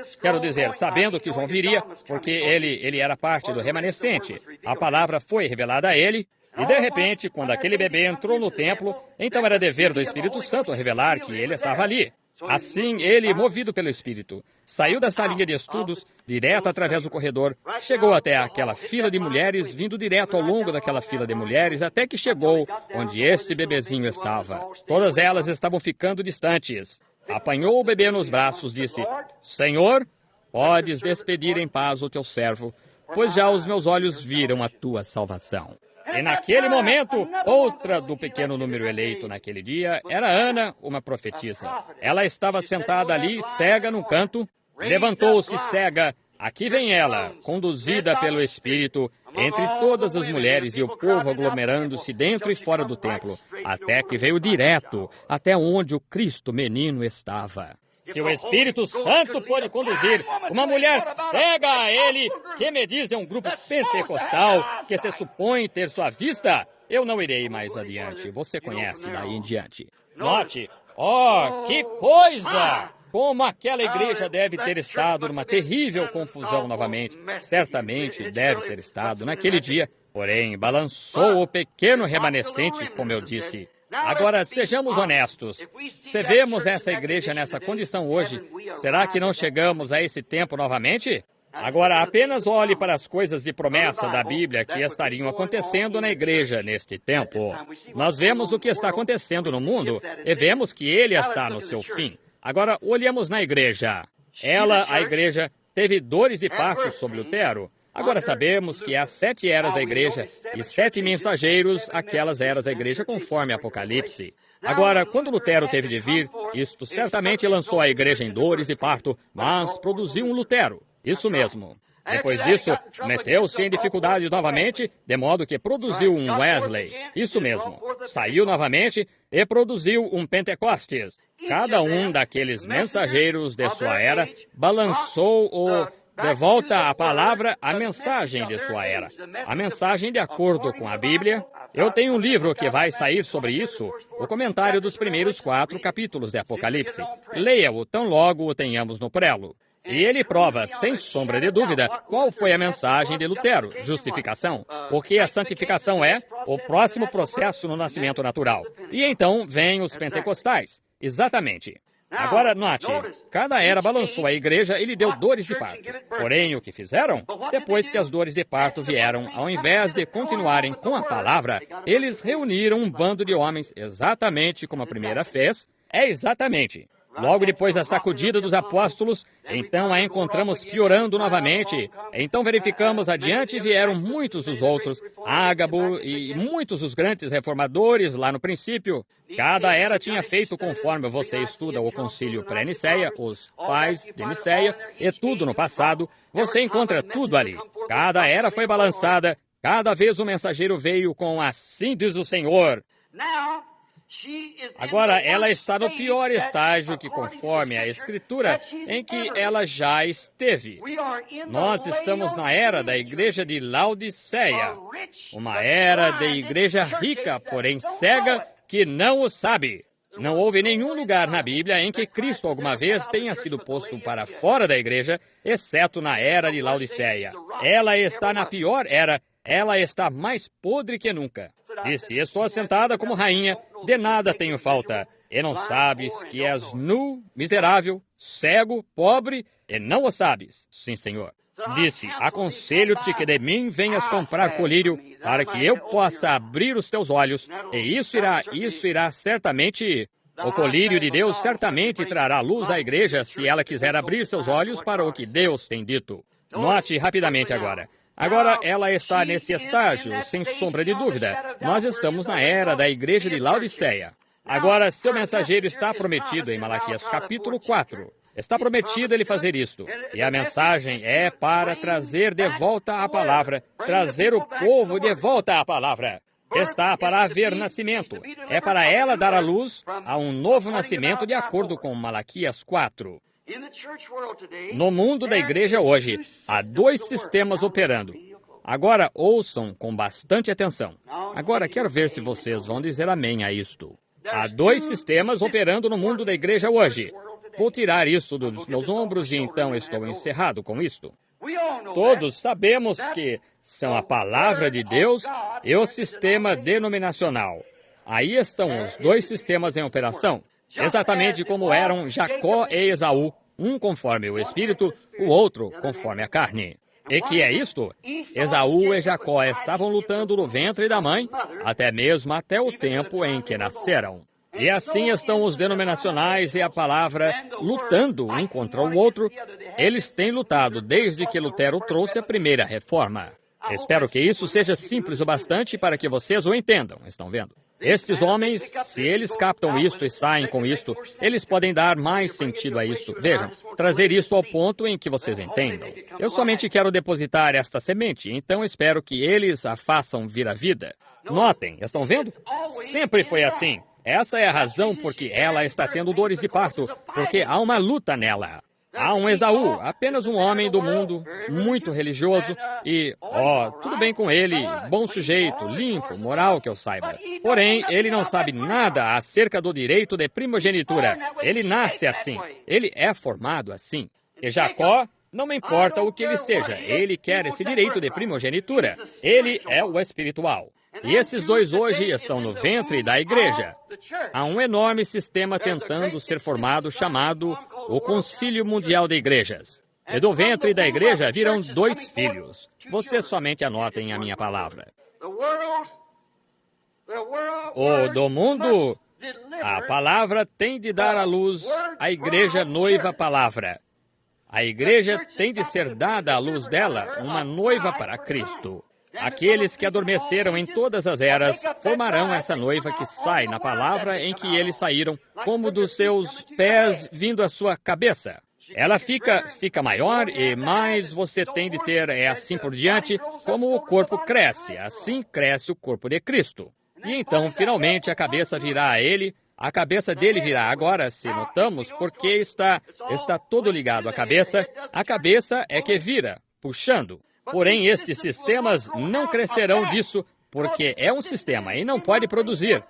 que João viria, porque ele era parte do remanescente. A palavra foi revelada a ele, e de repente, quando aquele bebê entrou no templo, então era dever do Espírito Santo revelar que ele estava ali. Assim, ele, movido pelo Espírito, saiu da salinha de estudos, direto através do corredor, chegou até aquela fila de mulheres, vindo direto ao longo daquela fila de mulheres, até que chegou onde este bebezinho estava. Todas elas estavam ficando distantes. Apanhou o bebê nos braços, disse: Senhor, podes despedir em paz o teu servo, pois já os meus olhos viram a tua salvação. E naquele momento, outra do pequeno número eleito naquele dia era Ana, uma profetisa. Ela estava sentada ali, cega num canto, levantou-se cega. Aqui vem ela, conduzida pelo Espírito, entre todas as mulheres e o povo aglomerando-se dentro e fora do templo, até que veio direto até onde o Cristo menino estava. Se o Espírito Santo pôde conduzir uma mulher cega a ele, que me diz é um grupo pentecostal que se supõe ter sua vista, eu não irei mais adiante. Você conhece daí em diante. Note, que coisa! Como aquela igreja deve ter estado numa terrível confusão novamente. Certamente deve ter estado naquele dia, porém balançou o pequeno remanescente, como eu disse. Agora, sejamos honestos. Se vemos essa igreja nessa condição hoje, será que não chegamos a esse tempo novamente? Agora, apenas olhe para as coisas de promessa da Bíblia que estariam acontecendo na igreja neste tempo. Nós vemos o que está acontecendo no mundo e vemos que ele está no seu fim. Agora, olhemos na igreja. Ela, a igreja, teve dores de parto sobre Lutero. Agora sabemos que há 7 eras da igreja e 7 mensageiros, aquelas eras da igreja, conforme Apocalipse. Agora, quando Lutero teve de vir, isto certamente lançou a igreja em dores e parto, mas produziu um Lutero. Isso mesmo. Depois disso, meteu-se em dificuldades novamente, de modo que produziu um Wesley. Isso mesmo. Saiu novamente e produziu um Pentecostes. Cada um daqueles mensageiros de sua era balançou de volta à palavra, a mensagem de sua era. A mensagem de acordo com a Bíblia. Eu tenho um livro que vai sair sobre isso, o comentário dos primeiros 4 capítulos de Apocalipse. Leia-o tão logo o tenhamos no prelo. E ele prova, sem sombra de dúvida, qual foi a mensagem de Lutero: justificação. Porque a santificação é o próximo processo no nascimento natural. E então vêm os pentecostais. Exatamente. Agora, note, cada era balançou a igreja e lhe deu dores de parto. Porém, o que fizeram? Depois que as dores de parto vieram, ao invés de continuarem com a palavra, eles reuniram um bando de homens, exatamente como a primeira fez. Exatamente. Logo depois da sacudida dos apóstolos, então a encontramos piorando novamente. Então verificamos adiante e vieram muitos dos outros, Ágabo e muitos dos grandes reformadores lá no princípio. Cada era tinha feito conforme você estuda o concílio pré-niceia, os pais de Niceia e tudo no passado. Você encontra tudo ali. Cada era foi balançada, cada vez o mensageiro veio com assim diz o Senhor. Agora, ela está no pior estágio que, conforme a Escritura, em que ela já esteve. Nós estamos na era da igreja de Laodiceia, uma era de igreja rica, porém cega, que não o sabe. Não houve nenhum lugar na Bíblia em que Cristo alguma vez tenha sido posto para fora da igreja, exceto na era de Laodiceia. Ela está na pior era, ela está mais podre que nunca. Disse: estou assentada como rainha, de nada tenho falta. E não sabes que és nu, miserável, cego, pobre, e não o sabes. Sim, Senhor. Disse: aconselho-te que de mim venhas comprar colírio, para que eu possa abrir os teus olhos, e isso irá certamente... O colírio de Deus certamente trará luz à igreja se ela quiser abrir seus olhos para o que Deus tem dito. Note rapidamente agora. Agora, ela está nesse estágio, sem sombra de dúvida. Nós estamos na era da igreja de Laodiceia. Agora, seu mensageiro está prometido em Malaquias capítulo 4. Está prometido ele fazer isto. E a mensagem é para trazer de volta a palavra, trazer o povo de volta à palavra. Está para haver nascimento. É para ela dar à luz a um novo nascimento de acordo com Malaquias 4. No mundo da igreja hoje, há 2 sistemas operando. Agora, ouçam com bastante atenção. Agora, quero ver se vocês vão dizer amém a isto. Há 2 sistemas operando no mundo da igreja hoje. Vou tirar isso dos meus ombros e então estou encerrado com isto. Todos sabemos que são a palavra de Deus e o sistema denominacional. Aí estão os 2 sistemas em operação. exatamente como eram Jacó e Esaú, um conforme o espírito, o outro conforme a carne. E que é isto? Esaú e Jacó estavam lutando no ventre da mãe, até mesmo até o tempo em que nasceram. E assim estão os denominacionais e a palavra lutando um contra o outro. Eles têm lutado desde que Lutero trouxe a primeira reforma. Espero que isso seja simples o bastante para que vocês o entendam, estão vendo? Estes homens, se eles captam isto e saem com isto, eles podem dar mais sentido a isto. Vejam, trazer isto ao ponto em que vocês entendam. Eu somente quero depositar esta semente, então espero que eles a façam vir à vida. Notem, estão vendo? Sempre foi assim. Essa é a razão por que ela está tendo dores de parto, porque há uma luta nela. Há um Esaú, apenas um homem do mundo, muito religioso e, tudo bem com ele, bom sujeito, limpo, moral que eu saiba. Porém, ele não sabe nada acerca do direito de primogenitura. Ele nasce assim. Ele é formado assim. E Jacó, não me importa o que ele seja, ele quer esse direito de primogenitura. Ele é o espiritual. E esses dois hoje estão no ventre da igreja. Há um enorme sistema tentando ser formado chamado o Concílio Mundial de Igrejas. E do ventre da igreja virão dois filhos. Vocês somente anotem a minha palavra. O do mundo, a palavra tem de dar à luz a igreja noiva palavra. A igreja tem de ser dada à luz dela uma noiva para Cristo. Aqueles que adormeceram em todas as eras formarão essa noiva que sai na palavra em que eles saíram, como dos seus pés vindo à sua cabeça. Ela fica maior e mais você tem de ter, assim por diante, como o corpo cresce, assim cresce o corpo de Cristo. E então, finalmente, a cabeça virá a ele, a cabeça dele virá agora, se notamos, porque está todo ligado à cabeça. A cabeça é que vira, puxando. Porém, estes sistemas não crescerão disso, porque é um sistema e não pode produzir.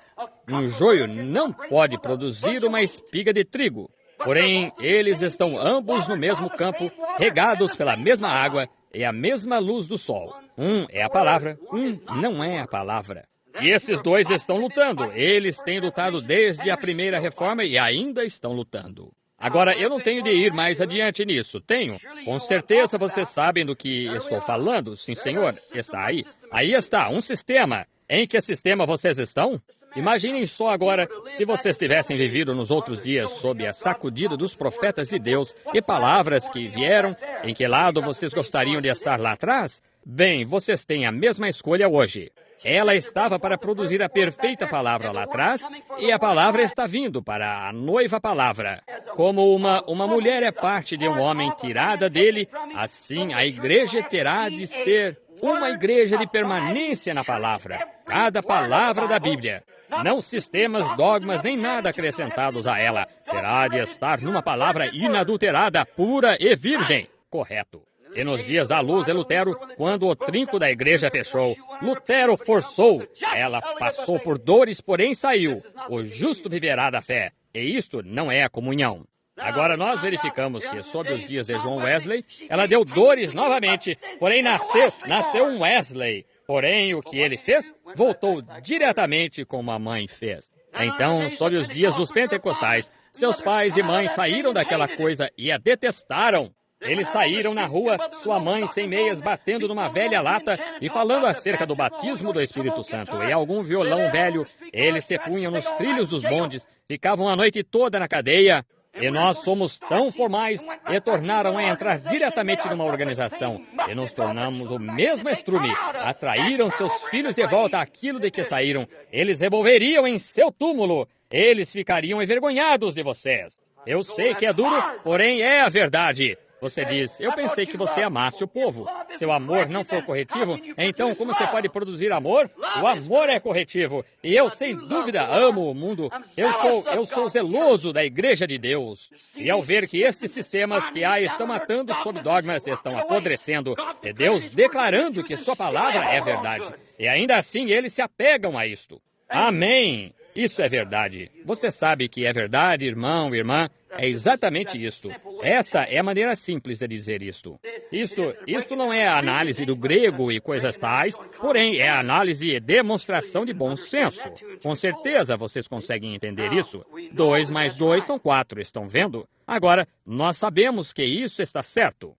Um joio não pode produzir uma espiga de trigo. Porém, eles estão ambos no mesmo campo, regados pela mesma água e a mesma luz do sol. Um é a palavra, um não é a palavra. E esses dois estão lutando. Eles têm lutado desde a primeira reforma e ainda estão lutando. Agora, eu não tenho de ir mais adiante nisso, tenho? Com certeza vocês sabem do que estou falando, sim senhor, está aí. Aí está, um sistema. Em que sistema vocês estão? Imaginem só agora se vocês tivessem vivido nos outros dias sob a sacudida dos profetas de Deus e palavras que vieram, em que lado vocês gostariam de estar lá atrás? Bem, vocês têm a mesma escolha hoje. Ela estava para produzir a perfeita palavra lá atrás, e a palavra está vindo para a noiva palavra. Como uma mulher é parte de um homem tirada dele, assim a igreja terá de ser uma igreja de permanência na palavra, cada palavra da Bíblia. Não sistemas, dogmas, nem nada acrescentados a ela. Terá de estar numa palavra inadulterada, pura e virgem. Correto. E nos dias da luz de Lutero, quando o trinco da igreja fechou, Lutero forçou. Ela passou por dores, porém saiu. O justo viverá da fé. E isto não é a comunhão. Agora nós verificamos que, sob os dias de John Wesley, ela deu dores novamente, porém nasceu um Wesley. Porém, o que ele fez, voltou diretamente como a mãe fez. Então, sob os dias dos pentecostais, seus pais e mães saíram daquela coisa e a detestaram. Eles saíram na rua, sua mãe sem meias batendo numa velha lata e falando acerca do batismo do Espírito Santo e algum violão velho. Eles se punham nos trilhos dos bondes, ficavam a noite toda na cadeia. E nós somos tão formais e tornaram a entrar diretamente numa organização. E nos tornamos o mesmo estrume. Atraíram seus filhos de volta àquilo de que saíram. Eles revolveriam em seu túmulo. Eles ficariam envergonhados de vocês. Eu sei que é duro, porém é a verdade. Você diz, eu pensei que você amasse o povo. Seu amor não for corretivo, então como você pode produzir amor? O amor é corretivo. E eu, sem dúvida, amo o mundo. Eu sou zeloso da igreja de Deus. E ao ver que estes sistemas que há estão matando sob dogmas, estão apodrecendo, é Deus declarando que sua palavra é verdade. E ainda assim eles se apegam a isto. Amém! Isso é verdade. Você sabe que é verdade, irmão, irmã. É exatamente isto. Essa é a maneira simples de dizer isto. Isto não é a análise do grego e coisas tais, porém é a análise e demonstração de bom senso. Com certeza vocês conseguem entender isso. 2 mais 2 são 4, estão vendo? Agora, nós sabemos que isso está certo.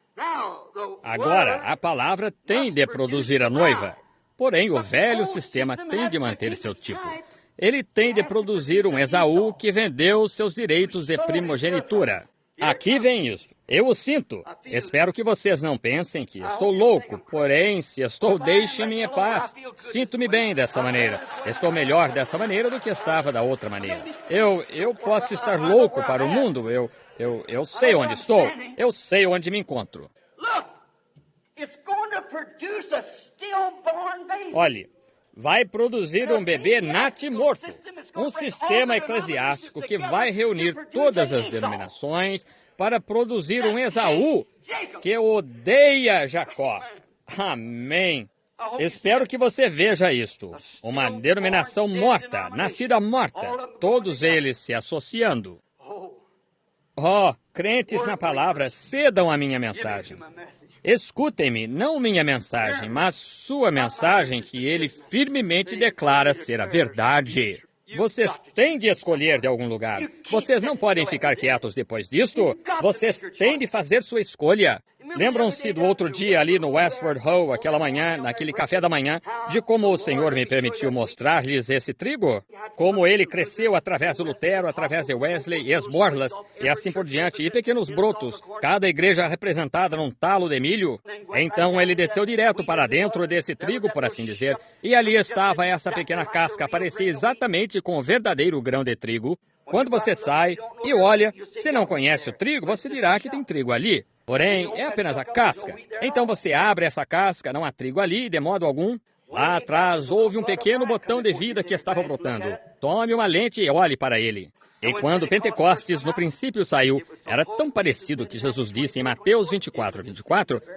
Agora, a palavra tem de produzir a noiva. Porém, o velho sistema tem de manter seu tipo. Ele tem de produzir um Esaú que vendeu seus direitos de primogenitura. Aqui vem isso. Eu o sinto. Espero que vocês não pensem que estou louco. Porém, se estou, deixe-me em paz. Sinto-me bem dessa maneira. Estou melhor dessa maneira do que estava da outra maneira. Eu posso estar louco para o mundo. Eu sei onde estou. Eu sei onde me encontro. Olhe. Vai produzir um bebê natimorto, um sistema eclesiástico que vai reunir todas as denominações para produzir um Esaú que odeia Jacó. Amém. Espero que você veja isto. Uma denominação morta, nascida morta, todos eles se associando. Oh, crentes na palavra, cedam a minha mensagem. Escutem-me, não minha mensagem, mas sua mensagem que ele firmemente declara ser a verdade. Vocês têm de escolher de algum lugar. Vocês não podem ficar quietos depois disto. Vocês têm de fazer sua escolha. Lembram-se do outro dia ali no Westward Ho, aquela manhã, naquele café da manhã, de como o Senhor me permitiu mostrar-lhes esse trigo? Como ele cresceu através do Lutero, através de Wesley e as borlas, e assim por diante, e pequenos brotos, cada igreja representada num talo de milho. Então ele desceu direto para dentro desse trigo, por assim dizer, e ali estava essa pequena casca, parecia exatamente com o verdadeiro grão de trigo. Quando você sai e olha, se não conhece o trigo, você dirá que tem trigo ali. Porém, é apenas a casca. Então você abre essa casca, não há trigo ali, de modo algum. Lá atrás houve um pequeno botão de vida que estava brotando. Tome uma lente e olhe para ele. E quando Pentecostes no princípio saiu, era tão parecido que Jesus disse em Mateus 24,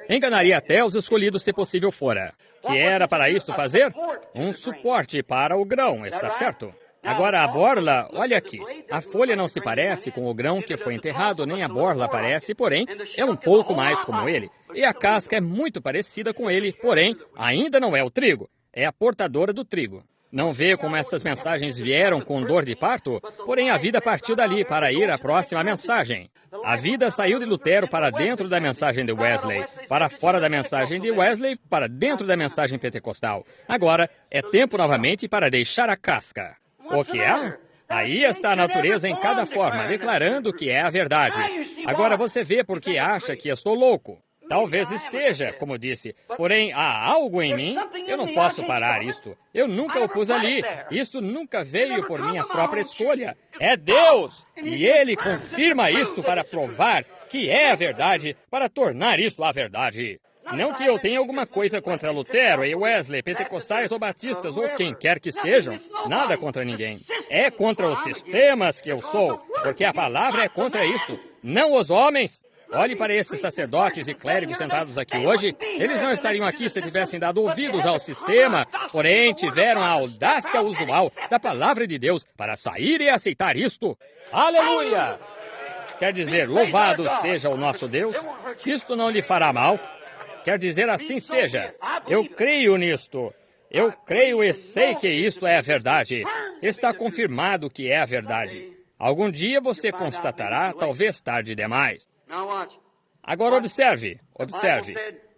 enganaria até os escolhidos se possível fora. Que era para isto fazer? Um suporte para o grão, está certo? Agora a borla, olha aqui, a folha não se parece com o grão que foi enterrado, nem a borla parece, porém, é um pouco mais como ele. E a casca é muito parecida com ele, porém, ainda não é o trigo, é a portadora do trigo. Não vê como essas mensagens vieram com dor de parto? Porém, a vida partiu dali para ir à próxima mensagem. A vida saiu de Lutero para dentro da mensagem de Wesley, para fora da mensagem de Wesley, para dentro da mensagem pentecostal. Agora, é tempo novamente para deixar a casca. O que é? Aí está a natureza em cada forma, declarando que é a verdade. Agora você vê porque acha que estou louco. Talvez esteja, como disse. Porém, há algo em mim. Eu não posso parar isto. Eu nunca o pus ali. Isto nunca veio por minha própria escolha. É Deus! E Ele confirma isto para provar que é a verdade, para tornar isto a verdade. Não que eu tenha alguma coisa contra Lutero e Wesley, pentecostais ou batistas ou quem quer que sejam. Nada contra ninguém. É contra os sistemas que eu sou, porque a palavra é contra isso, não os homens. Olhe para esses sacerdotes e clérigos sentados aqui hoje. Eles não estariam aqui se tivessem dado ouvidos ao sistema, porém tiveram a audácia usual da palavra de Deus para sair e aceitar isto. Aleluia! Quer dizer, louvado seja o nosso Deus. Isto não lhe fará mal. Quer dizer, assim seja. Eu creio nisto. Eu creio e sei que isto é a verdade. Está confirmado que é a verdade. Algum dia você constatará, talvez tarde demais. Agora observe.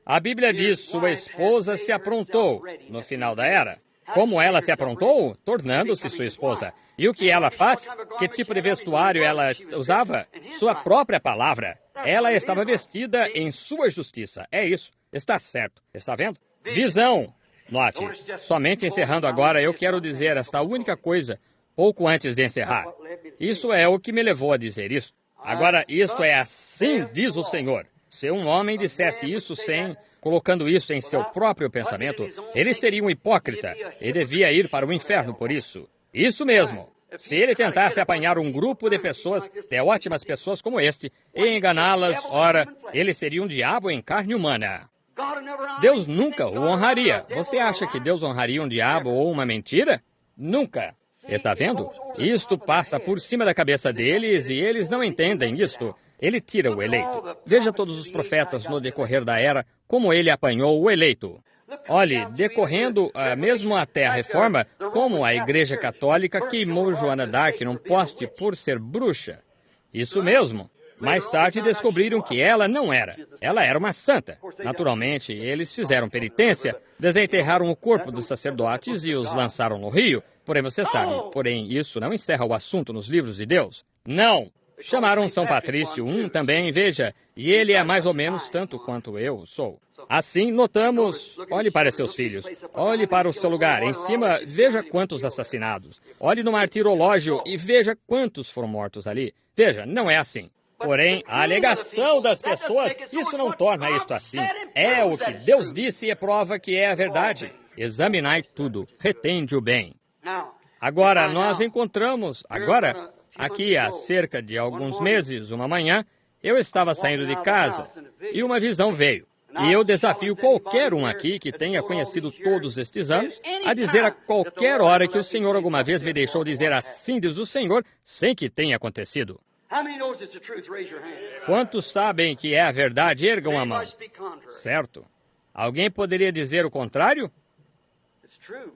A Bíblia diz, sua esposa se aprontou no final da era. Como ela se aprontou? Tornando-se sua esposa. E o que ela faz? Que tipo de vestuário ela usava? Sua própria palavra. Ela estava vestida em sua justiça. É isso. Está certo. Está vendo? Visão. Note, somente encerrando agora, eu quero dizer esta única coisa, pouco antes de encerrar. Isso é o que me levou a dizer isso. Agora, isto é assim, diz o Senhor. Se um homem dissesse isso colocando isso em seu próprio pensamento, ele seria um hipócrita e devia ir para o inferno por isso. Isso mesmo. Se ele tentasse apanhar um grupo de pessoas, de ótimas pessoas como este, e enganá-las, ora, ele seria um diabo em carne humana. Deus nunca o honraria. Você acha que Deus honraria um diabo ou uma mentira? Nunca. Está vendo? Isto passa por cima da cabeça deles e eles não entendem isto. Ele tira o eleito. Veja todos os profetas no decorrer da era, como ele apanhou o eleito. Olhe, decorrendo mesmo até a Reforma, como a Igreja Católica queimou Joana d'Arc num poste por ser bruxa. Isso mesmo. Mais tarde descobriram que ela não era. Ela era uma santa. Naturalmente, eles fizeram penitência, desenterraram o corpo dos sacerdotes e os lançaram no rio. Porém, você sabe, isso não encerra o assunto nos livros de Deus. Não! Chamaram São Patrício também, veja, e ele é mais ou menos tanto quanto eu sou. Assim, notamos, olhe para seus filhos, olhe para o seu lugar, em cima, veja quantos assassinados. Olhe no martirológio e veja quantos foram mortos ali. Veja, não é assim. Porém, a alegação das pessoas, isso não torna isto assim. É o que Deus disse e prova que é a verdade. Examinai tudo, retende o bem. Agora, nós encontramos, aqui há cerca de alguns meses, uma manhã, eu estava saindo de casa e uma visão veio. E eu desafio qualquer um aqui que tenha conhecido todos estes anos a dizer a qualquer hora que o Senhor alguma vez me deixou dizer assim diz o Senhor, sem que tenha acontecido. Quantos sabem que é a verdade? Ergam a mão. Certo. Alguém poderia dizer o contrário?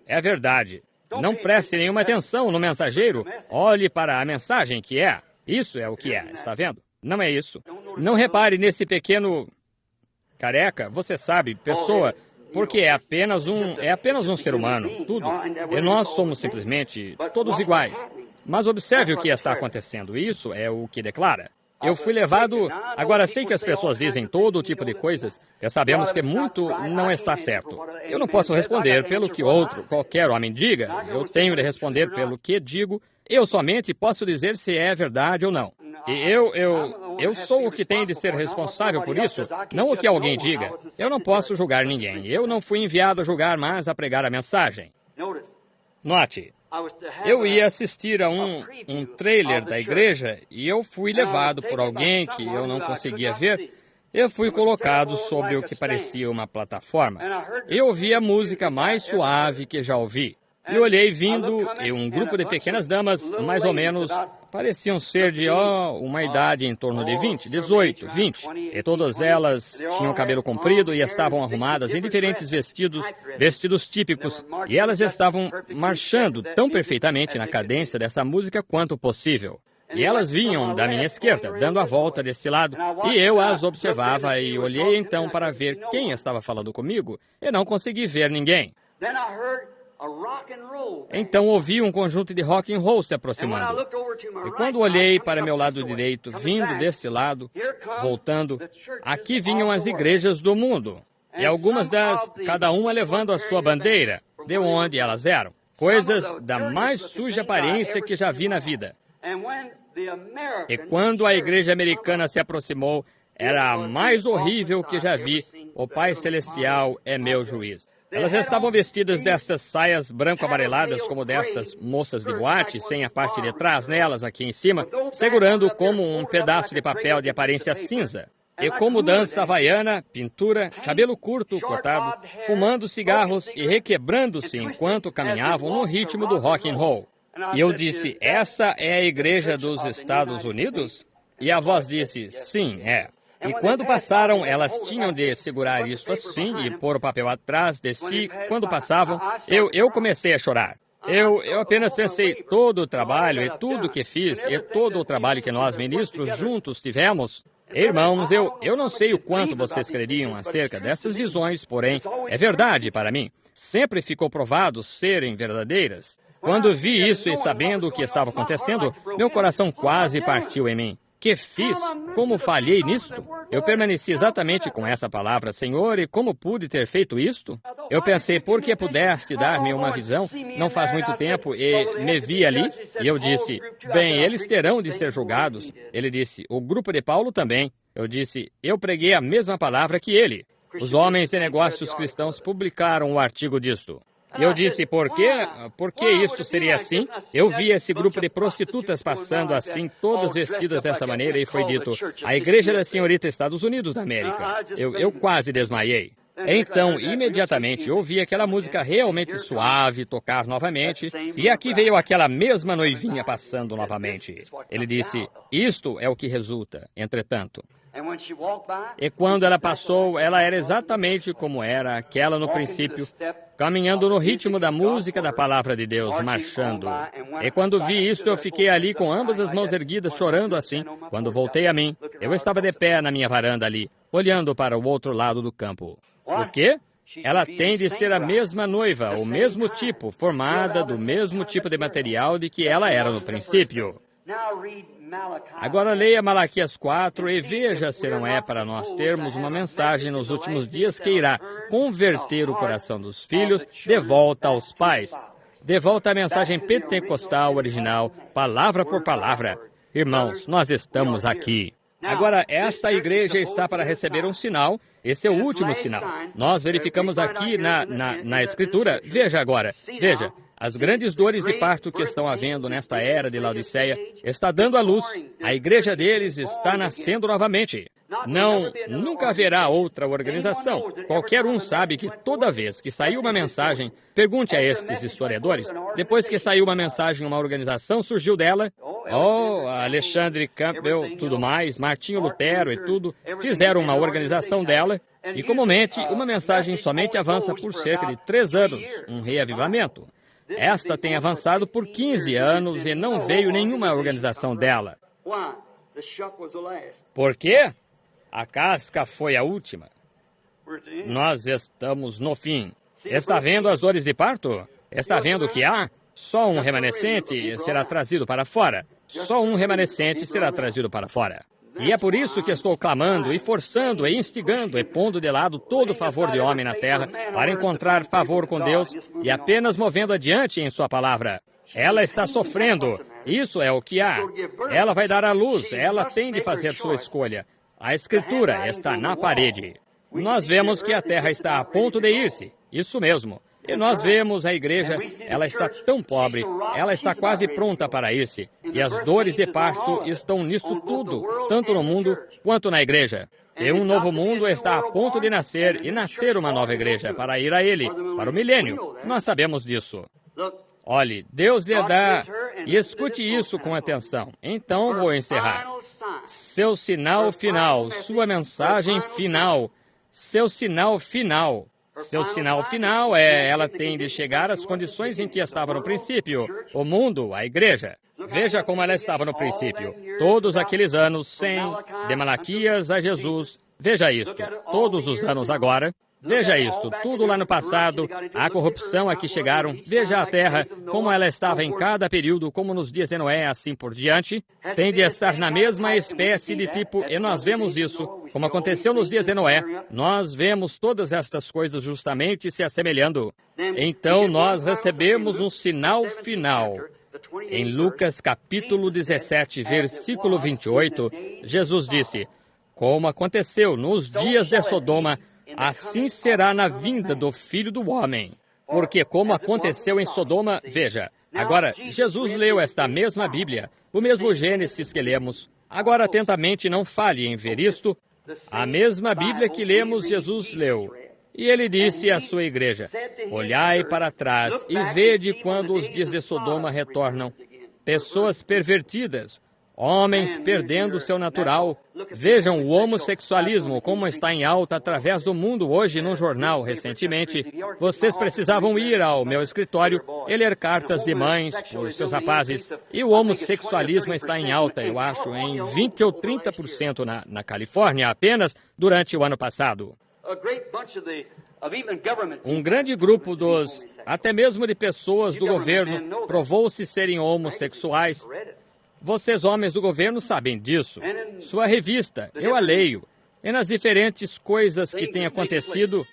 É a verdade. Não preste nenhuma atenção no mensageiro. Olhe para a mensagem que é. Isso é o que é, está vendo? Não é isso. Não repare nesse pequeno careca, você sabe, pessoa, porque é apenas um ser humano, tudo. E nós somos simplesmente todos iguais. Mas observe o que está acontecendo. Isso é o que declara. Eu fui levado... Agora, sei que as pessoas dizem todo tipo de coisas. Já sabemos que muito não está certo. Eu não posso responder pelo que qualquer homem diga. Eu tenho de responder pelo que digo. Eu somente posso dizer se é verdade ou não. E eu sou o que tem de ser responsável por isso, não o que alguém diga. Eu não posso julgar ninguém. Eu não fui enviado a julgar, mas a pregar a mensagem. Note, eu ia assistir a um trailer da igreja e eu fui levado por alguém que eu não conseguia ver. Eu fui colocado sobre o que parecia uma plataforma. Eu ouvi a música mais suave que já ouvi. E olhei vindo, e um grupo de pequenas damas, mais ou menos, pareciam ser de uma idade em torno de 20, 18, 20. E todas elas tinham cabelo comprido e estavam arrumadas em diferentes vestidos típicos. E elas estavam marchando tão perfeitamente na cadência dessa música quanto possível. E elas vinham da minha esquerda, dando a volta deste lado, e eu as observava e olhei então para ver quem estava falando comigo, e não consegui ver ninguém. Então ouvi um conjunto de rock and roll se aproximando. E quando olhei para meu lado direito, vindo deste lado, voltando, aqui vinham as igrejas do mundo. E algumas cada uma levando a sua bandeira, de onde elas eram. Coisas da mais suja aparência que já vi na vida. E quando a igreja americana se aproximou, era a mais horrível que já vi. O Pai Celestial é meu juiz. Elas estavam vestidas dessas saias branco-amareladas, como destas moças de boate, sem a parte de trás nelas, aqui em cima, segurando como um pedaço de papel de aparência cinza. E como dança havaiana, pintura, cabelo curto, cortado, fumando cigarros e requebrando-se enquanto caminhavam no ritmo do rock and roll. E eu disse, essa é a igreja dos Estados Unidos? E a voz disse, sim, é. E quando passaram, elas tinham de segurar isto assim e pôr o papel atrás de si. Quando passavam, eu comecei a chorar. Eu apenas pensei, todo o trabalho e tudo que fiz e todo o trabalho que nós ministros juntos tivemos. Irmãos, eu não sei o quanto vocês creriam acerca dessas visões, porém, é verdade para mim. Sempre ficou provado serem verdadeiras. Quando vi isso e sabendo o que estava acontecendo, meu coração quase partiu em mim. Que fiz? Como falhei nisto? Eu permaneci exatamente com essa palavra, Senhor, e como pude ter feito isto? Eu pensei, por que pudeste dar-me uma visão? Não faz muito tempo, e me vi ali, e eu disse, bem, eles terão de ser julgados. Ele disse, o grupo de Paulo também. Eu disse, eu preguei a mesma palavra que ele. Os homens de negócios cristãos publicaram o artigo disto. E eu disse, por que isto seria assim? Eu vi esse grupo de prostitutas passando assim, todas vestidas dessa maneira, e foi dito, a Igreja da Senhorita Estados Unidos da América. Eu quase desmaiei. Então, imediatamente, ouvi aquela música realmente suave tocar novamente, e aqui veio aquela mesma noivinha passando novamente. Ele disse, isto é o que resulta, entretanto. E quando ela passou, ela era exatamente como era aquela no princípio, caminhando no ritmo da música da palavra de Deus, marchando. E quando vi isto, eu fiquei ali com ambas as mãos erguidas, chorando assim. Quando voltei a mim, eu estava de pé na minha varanda ali, olhando para o outro lado do campo. O quê? Ela tem de ser a mesma noiva, o mesmo tipo, formada do mesmo tipo de material de que ela era no princípio. Agora leia Malaquias 4 e veja se não é para nós termos uma mensagem nos últimos dias que irá converter o coração dos filhos de volta aos pais. De volta à mensagem pentecostal original, palavra por palavra. Irmãos, nós estamos aqui. Agora, esta igreja está para receber um sinal. Esse é o último sinal. Nós verificamos aqui na Escritura. Veja agora. Veja. As grandes dores de parto que estão havendo nesta era de Laodiceia está dando à luz. A igreja deles está nascendo novamente. Não, nunca haverá outra organização. Qualquer um sabe que toda vez que saiu uma mensagem, pergunte a estes historiadores, depois que saiu uma mensagem, uma organização surgiu dela. Oh, Alexandre Campbell, tudo mais, Martinho Lutero e tudo, fizeram uma organização dela. E comumente, uma mensagem somente avança por cerca de 3 anos, um reavivamento. Esta tem avançado por 15 anos e não veio nenhuma organização dela. Por quê? A casca foi a última. Nós estamos no fim. Está vendo as dores de parto? Está vendo que há? Só um remanescente será trazido para fora. Só um remanescente será trazido para fora. E é por isso que estou clamando e forçando e instigando e pondo de lado todo favor de homem na terra para encontrar favor com Deus e apenas movendo adiante em sua palavra. Ela está sofrendo. Isso é o que há. Ela vai dar à luz. Ela tem de fazer sua escolha. A Escritura está na parede. Nós vemos que a terra está a ponto de ir-se. Isso mesmo. E nós vemos a igreja, ela está tão pobre, ela está quase pronta para ir-se. E as dores de parto estão nisto tudo, tanto no mundo quanto na igreja. E um novo mundo está a ponto de nascer e nascer uma nova igreja para ir a ele, para o milênio. Nós sabemos disso. Olhe, Deus lhe dá, e escute isso com atenção. Então vou encerrar. Seu sinal final, sua mensagem final, seu sinal final. Seu sinal final ela tem de chegar às condições em que estava no princípio, o mundo, a igreja. Veja como ela estava no princípio. Todos aqueles anos, 100, de Malaquias a Jesus. Veja isto, todos os anos agora. Veja isto, tudo lá no passado, a corrupção a que chegaram. Veja a terra, como ela estava em cada período, como nos dias de Noé, assim por diante. Tem de estar na mesma espécie de tipo, e nós vemos isso, como aconteceu nos dias de Noé. Nós vemos todas estas coisas justamente se assemelhando. Então nós recebemos um sinal final. Em Lucas capítulo 17, versículo 28, Jesus disse, como aconteceu nos dias de Sodoma, assim será na vinda do Filho do Homem. Porque como aconteceu em Sodoma, veja, agora Jesus leu esta mesma Bíblia, o mesmo Gênesis que lemos. Agora atentamente não falhe em ver isto. A mesma Bíblia que lemos, Jesus leu. E ele disse à sua igreja, olhai para trás e vede quando os dias de Sodoma retornam. Pessoas pervertidas, homens perdendo seu natural. Vejam o homossexualismo, como está em alta através do mundo hoje num jornal recentemente. Vocês precisavam ir ao meu escritório e ler cartas de mães por seus rapazes. E o homossexualismo está em alta, eu acho, em 20 ou 30% na Califórnia apenas durante o ano passado. Um grande grupo até mesmo de pessoas do governo, provou-se serem homossexuais. Vocês, homens do governo, sabem disso. Sua revista, eu a leio. E nas diferentes coisas que têm acontecido,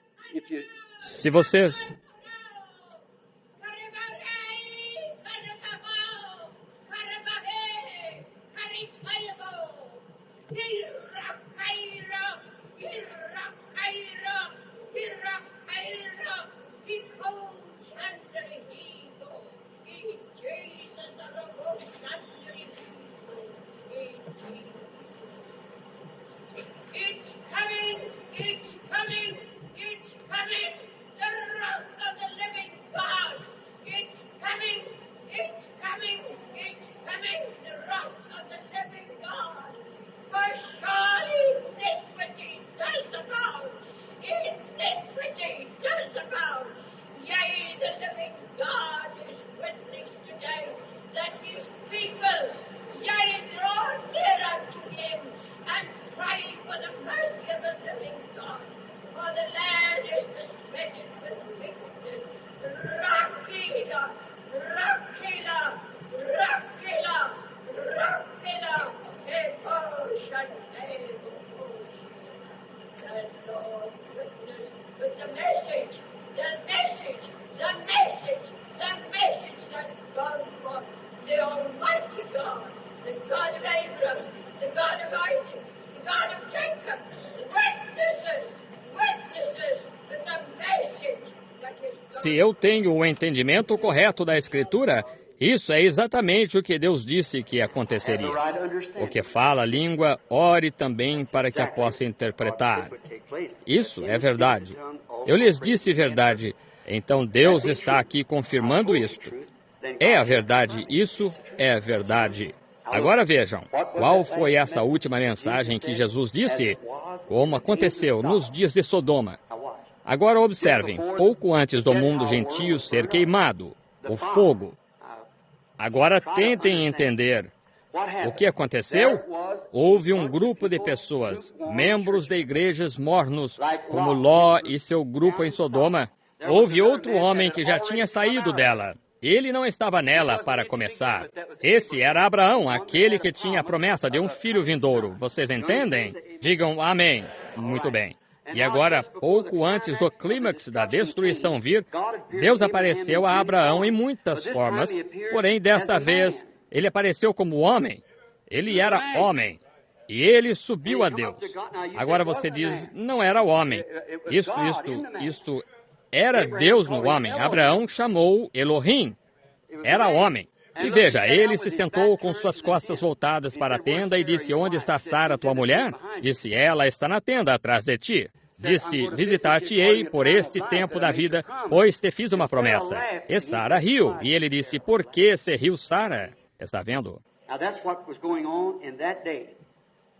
se vocês... It's coming, it's coming, it's Se eu tenho o entendimento correto da Escritura, isso é exatamente o que Deus disse que aconteceria. O que fala a língua, ore também para que a possa interpretar. Isso é verdade. Eu lhes disse verdade, então Deus está aqui confirmando isto. É a verdade, isso é verdade. Agora vejam, qual foi essa última mensagem que Jesus disse? Como aconteceu nos dias de Sodoma. Agora observem, pouco antes do mundo gentio ser queimado, o fogo. Agora tentem entender. O que aconteceu? Houve um grupo de pessoas, membros de igrejas mornos, como Ló e seu grupo em Sodoma. Houve outro homem que já tinha saído dela. Ele não estava nela para começar. Esse era Abraão, aquele que tinha a promessa de um filho vindouro. Vocês entendem? Digam amém. Muito bem. E agora, pouco antes do clímax da destruição vir, Deus apareceu a Abraão em muitas formas, porém, desta vez, ele apareceu como homem. Ele era homem. E ele subiu a Deus. Agora você diz, não era homem. Isto era Deus no homem. Abraão chamou Elohim. Era homem. E veja, ele se sentou com suas costas voltadas para a tenda e disse, onde está Sara, tua mulher? Disse, ela está na tenda atrás de ti. Disse, visitar-te-ei por este tempo da vida, pois te fiz uma promessa. E Sara riu. E ele disse, por que se riu Sara? Está vendo?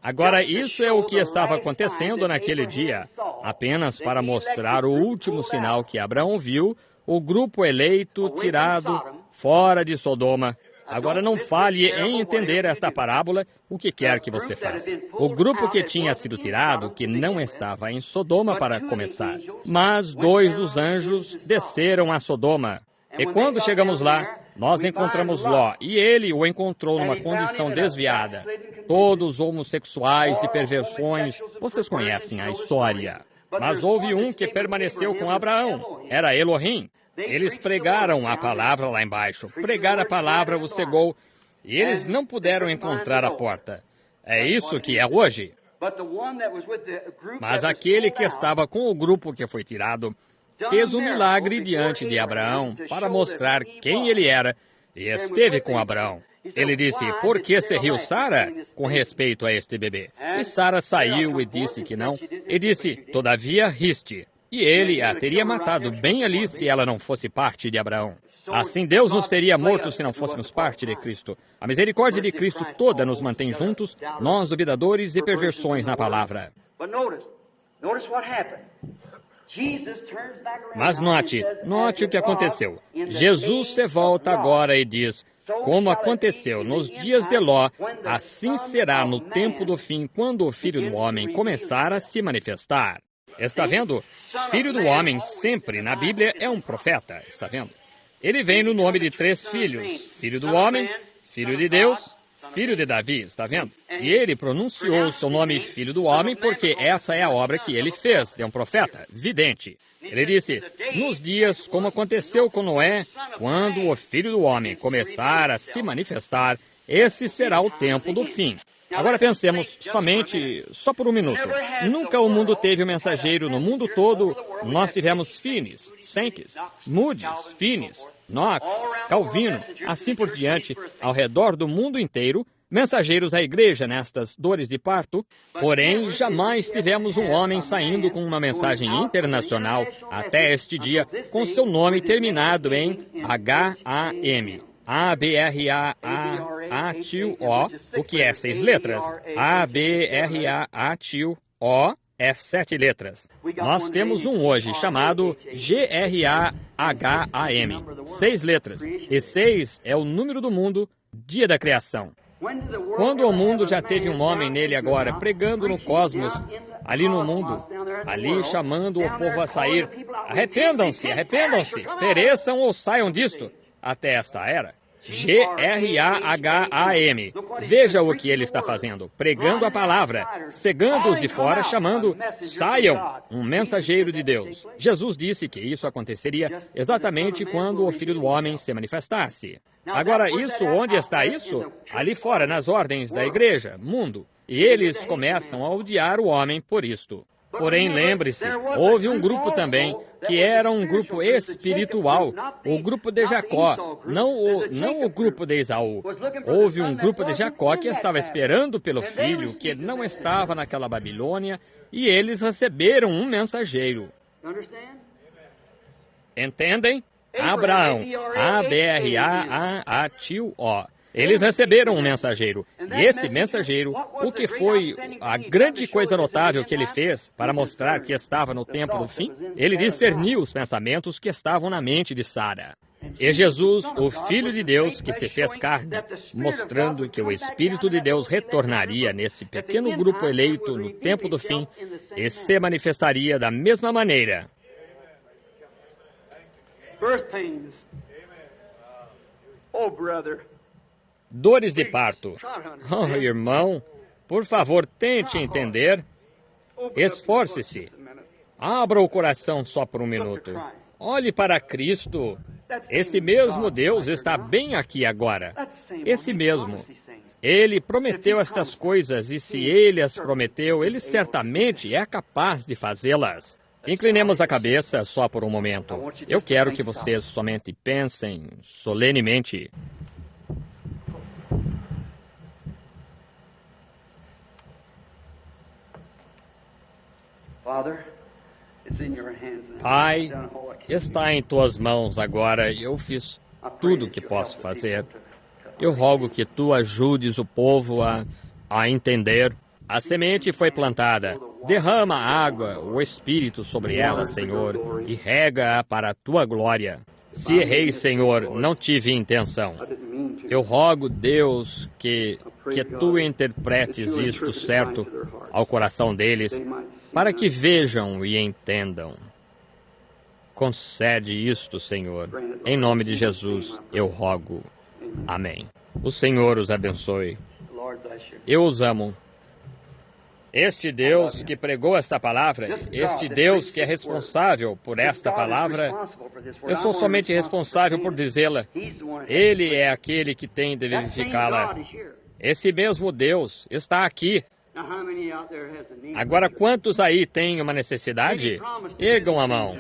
Agora, isso é o que estava acontecendo naquele dia. Apenas para mostrar o último sinal que Abraão viu, o grupo eleito tirado fora de Sodoma. Agora não falhe em entender esta parábola, o que quer que você faça. O grupo que tinha sido tirado, que não estava em Sodoma para começar, mas 2 dos anjos desceram a Sodoma. E quando chegamos lá, nós encontramos Ló, e ele o encontrou numa condição desviada. Todos homossexuais e perversões, vocês conhecem a história. Mas houve um que permaneceu com Abraão, era Elohim. Eles pregaram a palavra lá embaixo. Pregar a palavra o cegou, e eles não puderam encontrar a porta. É isso que é hoje. Mas aquele que estava com o grupo que foi tirado, fez um milagre diante de Abraão para mostrar quem ele era e esteve com Abraão. Ele disse, por que se riu Sara com respeito a este bebê? E Sara saiu e disse que não. E disse, todavia riste. E ele a teria matado bem ali se ela não fosse parte de Abraão. Assim Deus nos teria morto se não fôssemos parte de Cristo. A misericórdia de Cristo toda nos mantém juntos, nós duvidadores e perversões na palavra. Mas note o que aconteceu. Jesus se volta agora e diz, como aconteceu nos dias de Ló, assim será no tempo do fim, quando o Filho do Homem começar a se manifestar. Está vendo? Filho do homem sempre na Bíblia é um profeta. Está vendo? Ele vem no nome de 3 filhos. Filho do homem, filho de Deus, filho de Davi. Está vendo? E ele pronunciou seu nome Filho do Homem porque essa é a obra que ele fez de um profeta, vidente. Ele disse, nos dias como aconteceu com Noé, quando o Filho do Homem começar a se manifestar, esse será o tempo do fim. Agora pensemos só por um minuto. Nunca o mundo teve um mensageiro no mundo todo. Nós tivemos Finis, Sankes, Moody's, Finis, Knox, Calvino, assim por diante, ao redor do mundo inteiro, mensageiros à igreja nestas dores de parto. Porém, jamais tivemos um homem saindo com uma mensagem internacional até este dia, com seu nome terminado em H-A-M. A-B-R-A-A-T-U-O, o que é 6 letras. A-B-R-A-A-T-U-O é 7 letras. Nós temos um hoje chamado G-R-A-H-A-M, 6 letras. E 6 é o número do mundo, dia da criação. Quando o mundo já teve um homem nele agora, pregando no cosmos, ali no mundo, ali chamando o povo a sair, arrependam-se, pereçam ou saiam disto. Até esta era. G-R-A-H-A-M. Veja o que ele está fazendo. Pregando a palavra, cegando-os de fora, chamando, saiam, um mensageiro de Deus. Jesus disse que isso aconteceria exatamente quando o Filho do Homem se manifestasse. Agora, onde está isso? Ali fora, nas ordens da igreja, mundo. E eles começam a odiar o homem por isto. Porém, lembre-se, houve um grupo também que era um grupo espiritual, o grupo de Jacó, não o grupo de Esaú. Houve um grupo de Jacó que estava esperando pelo filho, que não estava naquela Babilônia, e eles receberam um mensageiro. Entendem? Abraão, A-B-R-A-A-A-T-I-O. Eles receberam um mensageiro. E esse mensageiro, o que foi a grande coisa notável que ele fez para mostrar que estava no tempo do fim? Ele discerniu os pensamentos que estavam na mente de Sara. E Jesus, o Filho de Deus, que se fez carne, mostrando que o Espírito de Deus retornaria nesse pequeno grupo eleito no tempo do fim e se manifestaria da mesma maneira. Dores de parto. Oh, irmão, por favor, tente entender. Esforce-se. Abra o coração só por um minuto. Olhe para Cristo. Esse mesmo Deus está bem aqui agora. Esse mesmo. Ele prometeu estas coisas e se Ele as prometeu, Ele certamente é capaz de fazê-las. Inclinemos a cabeça só por um momento. Eu quero que vocês somente pensem solenemente. Pai, está em tuas mãos agora e eu fiz tudo o que posso fazer. Eu rogo que tu ajudes o povo a entender. A semente foi plantada. Derrama a água, o Espírito sobre ela, Senhor, e rega-a para a tua glória. Se errei, Senhor, não tive intenção. Eu rogo, Deus, que tu interpretes isto certo ao coração deles, para que vejam e entendam. Concede isto, Senhor. Em nome de Jesus, eu rogo. Amém. O Senhor os abençoe. Eu os amo. Este Deus que pregou esta palavra, este Deus que é responsável por esta palavra, eu sou somente responsável por dizê-la. Ele é aquele que tem de verificá-la. Esse mesmo Deus está aqui. Agora, quantos aí têm uma necessidade? Ergam a mão.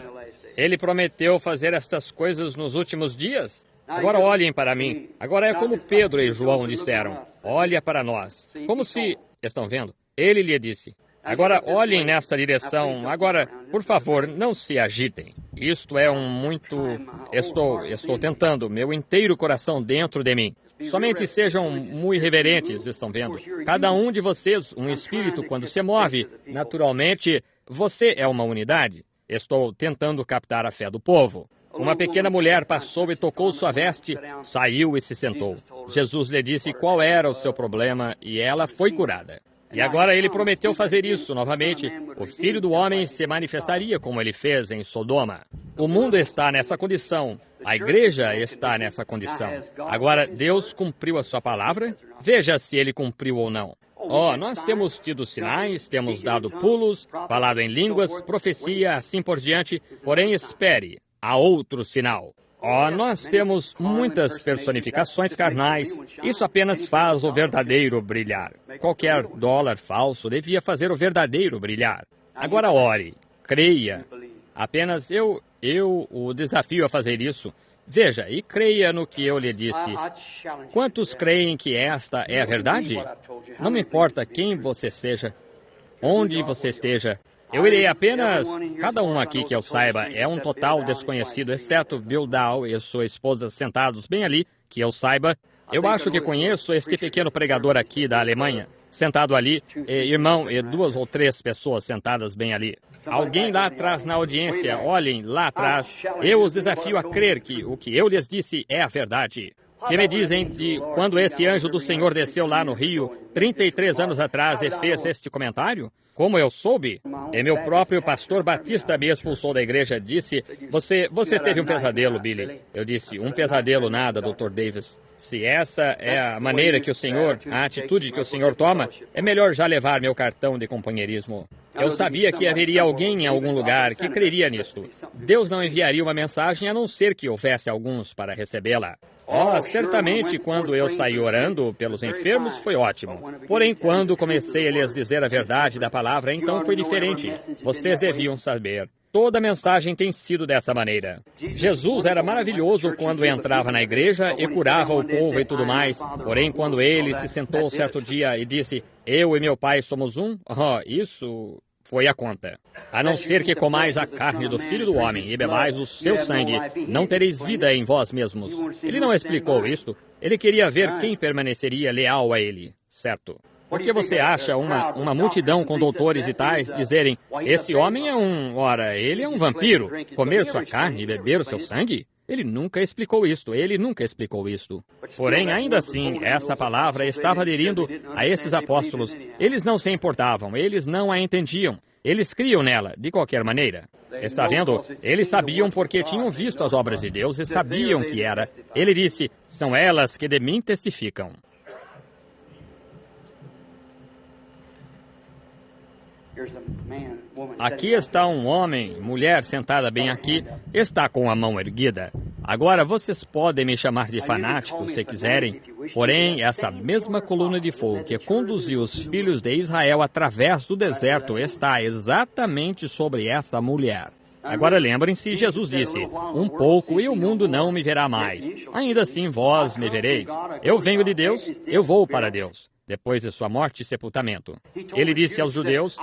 Ele prometeu fazer estas coisas nos últimos dias. Agora olhem para mim. Agora é como Pedro e João disseram. Olha para nós. Como se... Estão vendo? Ele lhe disse. Agora olhem nessa direção. Agora, por favor, não se agitem. Isto é Estou tentando, meu inteiro coração dentro de mim. Somente sejam muito reverentes, estão vendo? Cada um de vocês, um espírito, quando se move, naturalmente, você é uma unidade. Estou tentando captar a fé do povo. Uma pequena mulher passou e tocou sua veste, saiu e se sentou. Jesus lhe disse qual era o seu problema e ela foi curada. E agora ele prometeu fazer isso novamente. O Filho do Homem se manifestaria como ele fez em Sodoma. O mundo está nessa condição. A igreja está nessa condição. Agora, Deus cumpriu a sua palavra? Veja se ele cumpriu ou não. Nós temos tido sinais, temos dado pulos, falado em línguas, profecia, assim por diante. Porém, espere, há outro sinal. Nós temos muitas personificações carnais. Isso apenas faz o verdadeiro brilhar. Qualquer dólar falso devia fazer o verdadeiro brilhar. Agora ore, creia. Apenas eu o desafio a fazer isso. Veja, e creia no que eu lhe disse. Quantos creem que esta é a verdade? Não me importa quem você seja, onde você esteja. Eu irei apenas... Cada um aqui que eu saiba é um total desconhecido, exceto Bill Dow e sua esposa sentados bem ali, que eu saiba. Eu acho que conheço este pequeno pregador aqui da Alemanha, sentado ali, irmão, e 2 ou 3 pessoas sentadas bem ali. Alguém lá atrás na audiência, olhem lá atrás. Eu os desafio a crer que o que eu lhes disse é a verdade. Que me dizem de quando esse anjo do Senhor desceu lá no Rio, 33 anos atrás, e fez este comentário? Como eu soube? E meu próprio pastor batista me expulsou da igreja. Disse, você teve um pesadelo, Billy. Eu disse, um pesadelo nada, Dr. Davis. Se essa é a maneira que o Senhor, a atitude que o Senhor toma, é melhor já levar meu cartão de companheirismo. Eu sabia que haveria alguém em algum lugar que creria nisto. Deus não enviaria uma mensagem a não ser que houvesse alguns para recebê-la. Certamente, quando eu saí orando pelos enfermos, foi ótimo. Porém, quando comecei a lhes dizer a verdade da palavra, então foi diferente. Vocês deviam saber. Toda a mensagem tem sido dessa maneira. Jesus era maravilhoso quando entrava na igreja e curava o povo e tudo mais. Porém, quando ele se sentou certo dia e disse, eu e meu pai somos um, isso foi a conta. A não ser que comais a carne do Filho do Homem e bebais o seu sangue, não tereis vida em vós mesmos. Ele não explicou isto. Ele queria ver quem permaneceria leal a ele, certo? Por que você acha uma multidão com doutores e tais dizerem, esse homem ele é um vampiro, comer sua carne e beber o seu sangue? Ele nunca explicou isto, Porém, ainda assim, essa palavra estava aderindo a esses apóstolos. Eles não se importavam, eles não a entendiam. Eles criam nela, de qualquer maneira. Está vendo? Eles sabiam porque tinham visto as obras de Deus e sabiam que era. Ele disse, são elas que de mim testificam. Aqui está um homem, mulher sentada bem aqui, está com a mão erguida. Agora, vocês podem me chamar de fanático se quiserem, porém, essa mesma coluna de fogo que conduziu os filhos de Israel através do deserto está exatamente sobre essa mulher. Agora lembrem-se, Jesus disse, um pouco e o mundo não me verá mais. Ainda assim vós me vereis. Eu venho de Deus, eu vou para Deus. Depois de sua morte e sepultamento. Ele disse aos judeus,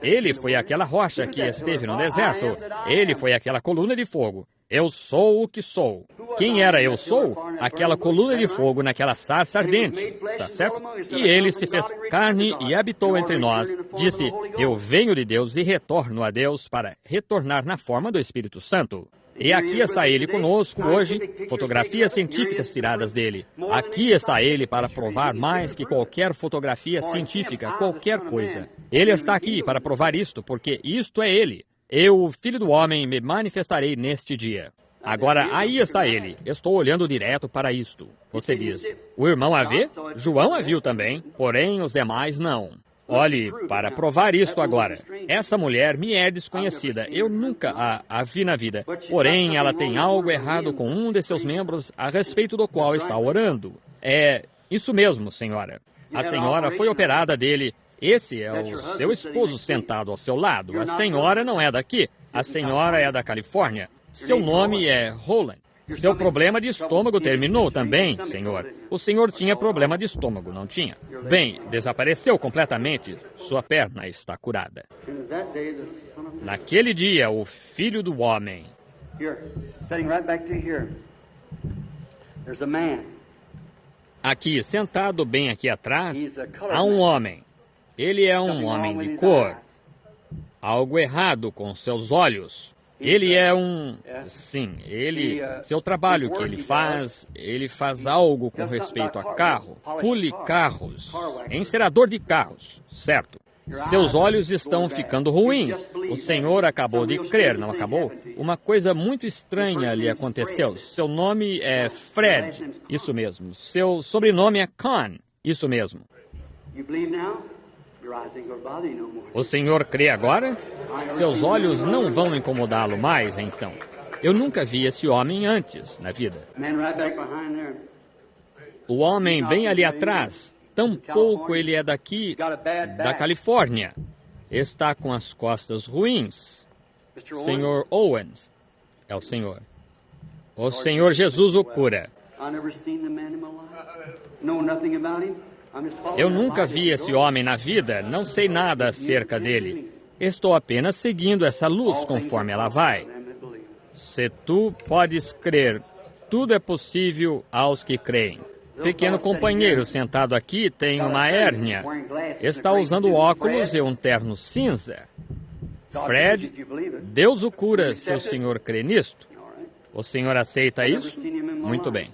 ele foi aquela rocha que esteve no deserto. Ele foi aquela coluna de fogo. Eu sou o que sou. Quem era eu sou? Aquela coluna de fogo naquela sarça ardente, está certo? E ele se fez carne e habitou entre nós. Disse, eu venho de Deus e retorno a Deus para retornar na forma do Espírito Santo. E aqui está ele conosco hoje, fotografias científicas tiradas dele. Aqui está ele para provar mais que qualquer fotografia científica, qualquer coisa. Ele está aqui para provar isto, porque isto é ele. Eu, o Filho do Homem, me manifestarei neste dia. Agora, aí está ele. Estou olhando direto para isto. Você diz, o irmão a vê? João a viu também, porém os demais não. Olhe, para provar isto agora, essa mulher me é desconhecida, eu nunca a vi na vida, porém ela tem algo errado com um de seus membros a respeito do qual está orando. É isso mesmo, senhora. A senhora foi operada dele, esse é o seu esposo sentado ao seu lado, a senhora não é daqui, a senhora é da Califórnia, seu nome é Holland. Seu problema de estômago terminou também, senhor. O senhor tinha problema de estômago, não tinha? Bem, desapareceu completamente. Sua perna está curada. Naquele dia, o Filho do Homem. Aqui, sentado bem aqui atrás, há um homem. Ele é um homem de cor. Algo errado com seus olhos. Ele é seu trabalho que ele faz algo com respeito a carro, pule carros, encerador de carros, certo? Seus olhos estão ficando ruins. O senhor acabou de crer, não acabou? Uma coisa muito estranha lhe aconteceu. Seu nome é Fred, isso mesmo. Seu sobrenome é Kahn, isso mesmo. O senhor crê agora? Seus olhos não vão incomodá-lo mais, então. Eu nunca vi esse homem antes na vida. O homem bem ali atrás, tampouco ele é daqui, da Califórnia. Está com as costas ruins. Senhor Owens, é o senhor. O Senhor Jesus o cura. Eu nunca vi esse homem na vida, não sei nada acerca dele. Estou apenas seguindo essa luz conforme ela vai. Se tu podes crer, tudo é possível aos que creem. Pequeno companheiro sentado aqui tem uma hérnia. Está usando óculos e um terno cinza. Fred, Deus o cura se o senhor crê nisto. O senhor aceita isso? Muito bem.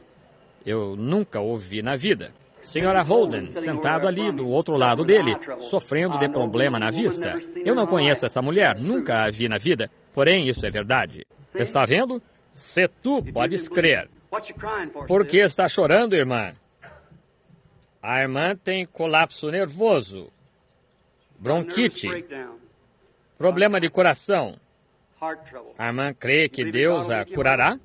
Eu nunca o vi na vida. Senhora Holden, sentado ali do outro lado dele, sofrendo de problema na vista. Eu não conheço essa mulher, nunca a vi na vida, porém isso é verdade. Está vendo? Se tu podes crer. Por que está chorando, irmã? A irmã tem colapso nervoso, bronquite, problema de coração. A irmã crê que Deus a curará?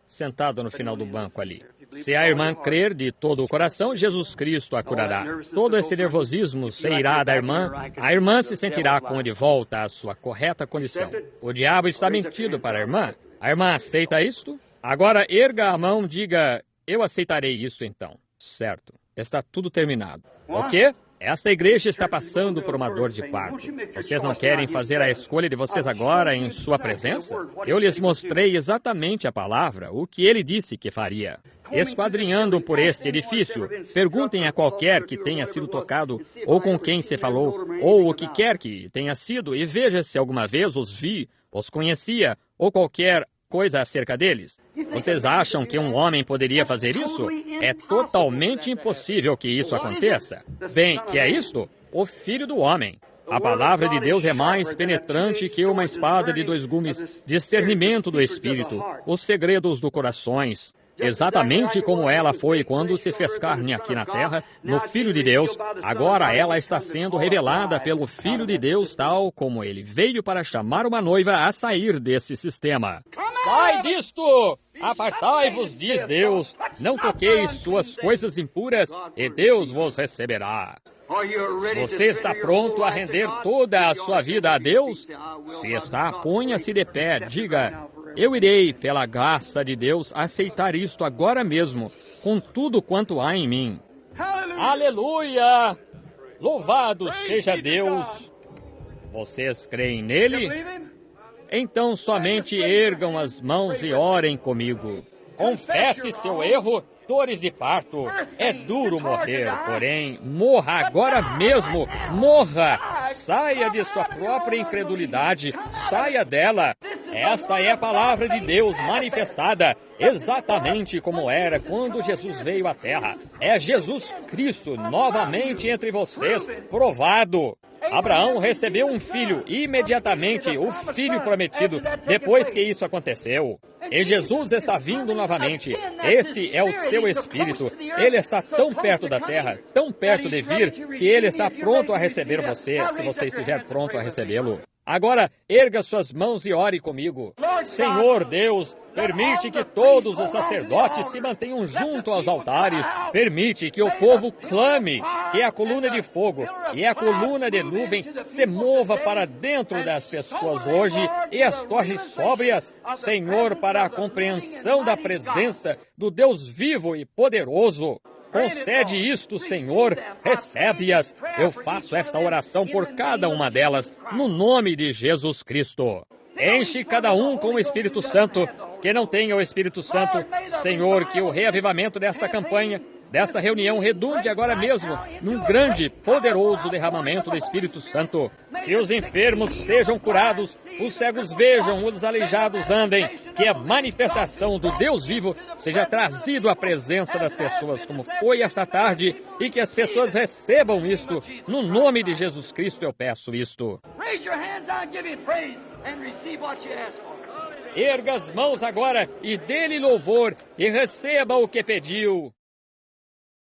sentado no final do banco ali. Se a irmã crer de todo o coração, Jesus Cristo a curará. Todo esse nervosismo se irá da irmã. A irmã se sentirá como de volta à sua correta condição. O diabo está mentindo para a irmã. A irmã aceita isto? Agora erga a mão, diga, eu aceitarei isso então. Certo. Está tudo terminado. O quê? Esta igreja está passando por uma dor de parto. Vocês não querem fazer a escolha de vocês agora em sua presença? Eu lhes mostrei exatamente a palavra, o que ele disse que faria. Esquadrinhando por este edifício, perguntem a qualquer que tenha sido tocado, ou com quem se falou, ou o que quer que tenha sido, e veja se alguma vez os vi, os conhecia, ou qualquer coisa acerca deles. Vocês acham que um homem poderia fazer isso? É totalmente impossível que isso aconteça. Bem, que é isto? O Filho do Homem. A palavra de Deus é mais penetrante que uma espada de dois gumes, discernimento do Espírito, os segredos do corações. Exatamente como ela foi quando se fez carne aqui na terra, no Filho de Deus, agora ela está sendo revelada pelo Filho de Deus, tal como ele veio para chamar uma noiva a sair desse sistema. Sai disto! Apartai-vos, diz Deus, não toqueis suas coisas impuras, e Deus vos receberá. Você está pronto a render toda a sua vida a Deus? Se está, ponha-se de pé, diga... Eu irei, pela graça de Deus, aceitar isto agora mesmo, com tudo quanto há em mim. Aleluia! Louvado seja Deus! Vocês creem nele? Então somente ergam as mãos e orem comigo. Confesse seu erro, dores de parto. É duro morrer, porém, morra agora mesmo. Morra! Saia de sua própria incredulidade. Saia dela. Esta é a palavra de Deus manifestada, exatamente como era quando Jesus veio à Terra. É Jesus Cristo novamente entre vocês, provado. Abraão recebeu um filho imediatamente, o filho prometido, depois que isso aconteceu. E Jesus está vindo novamente. Esse é o seu Espírito. Ele está tão perto da terra, tão perto de vir, que ele está pronto a receber você, se você estiver pronto a recebê-lo. Agora, erga suas mãos e ore comigo. Senhor Deus, permite que todos os sacerdotes se mantenham junto aos altares. Permite que o povo clame, que a coluna de fogo e a coluna de nuvem se mova para dentro das pessoas hoje e as torne sóbrias, Senhor, para a compreensão da presença do Deus vivo e poderoso. Concede isto, Senhor, recebe-as. Eu faço esta oração por cada uma delas, no nome de Jesus Cristo. Enche cada um com o Espírito Santo. Que não tenha o Espírito Santo, Senhor, que o reavivamento desta campanha, desta reunião, redunde agora mesmo num grande, poderoso derramamento do Espírito Santo. Que os enfermos sejam curados, os cegos vejam, os aleijados andem. Que a manifestação do Deus vivo seja trazido à presença das pessoas, como foi esta tarde, e que as pessoas recebam isto. No nome de Jesus Cristo eu peço isto. Erga as mãos agora e dê-lhe louvor e receba o que pediu.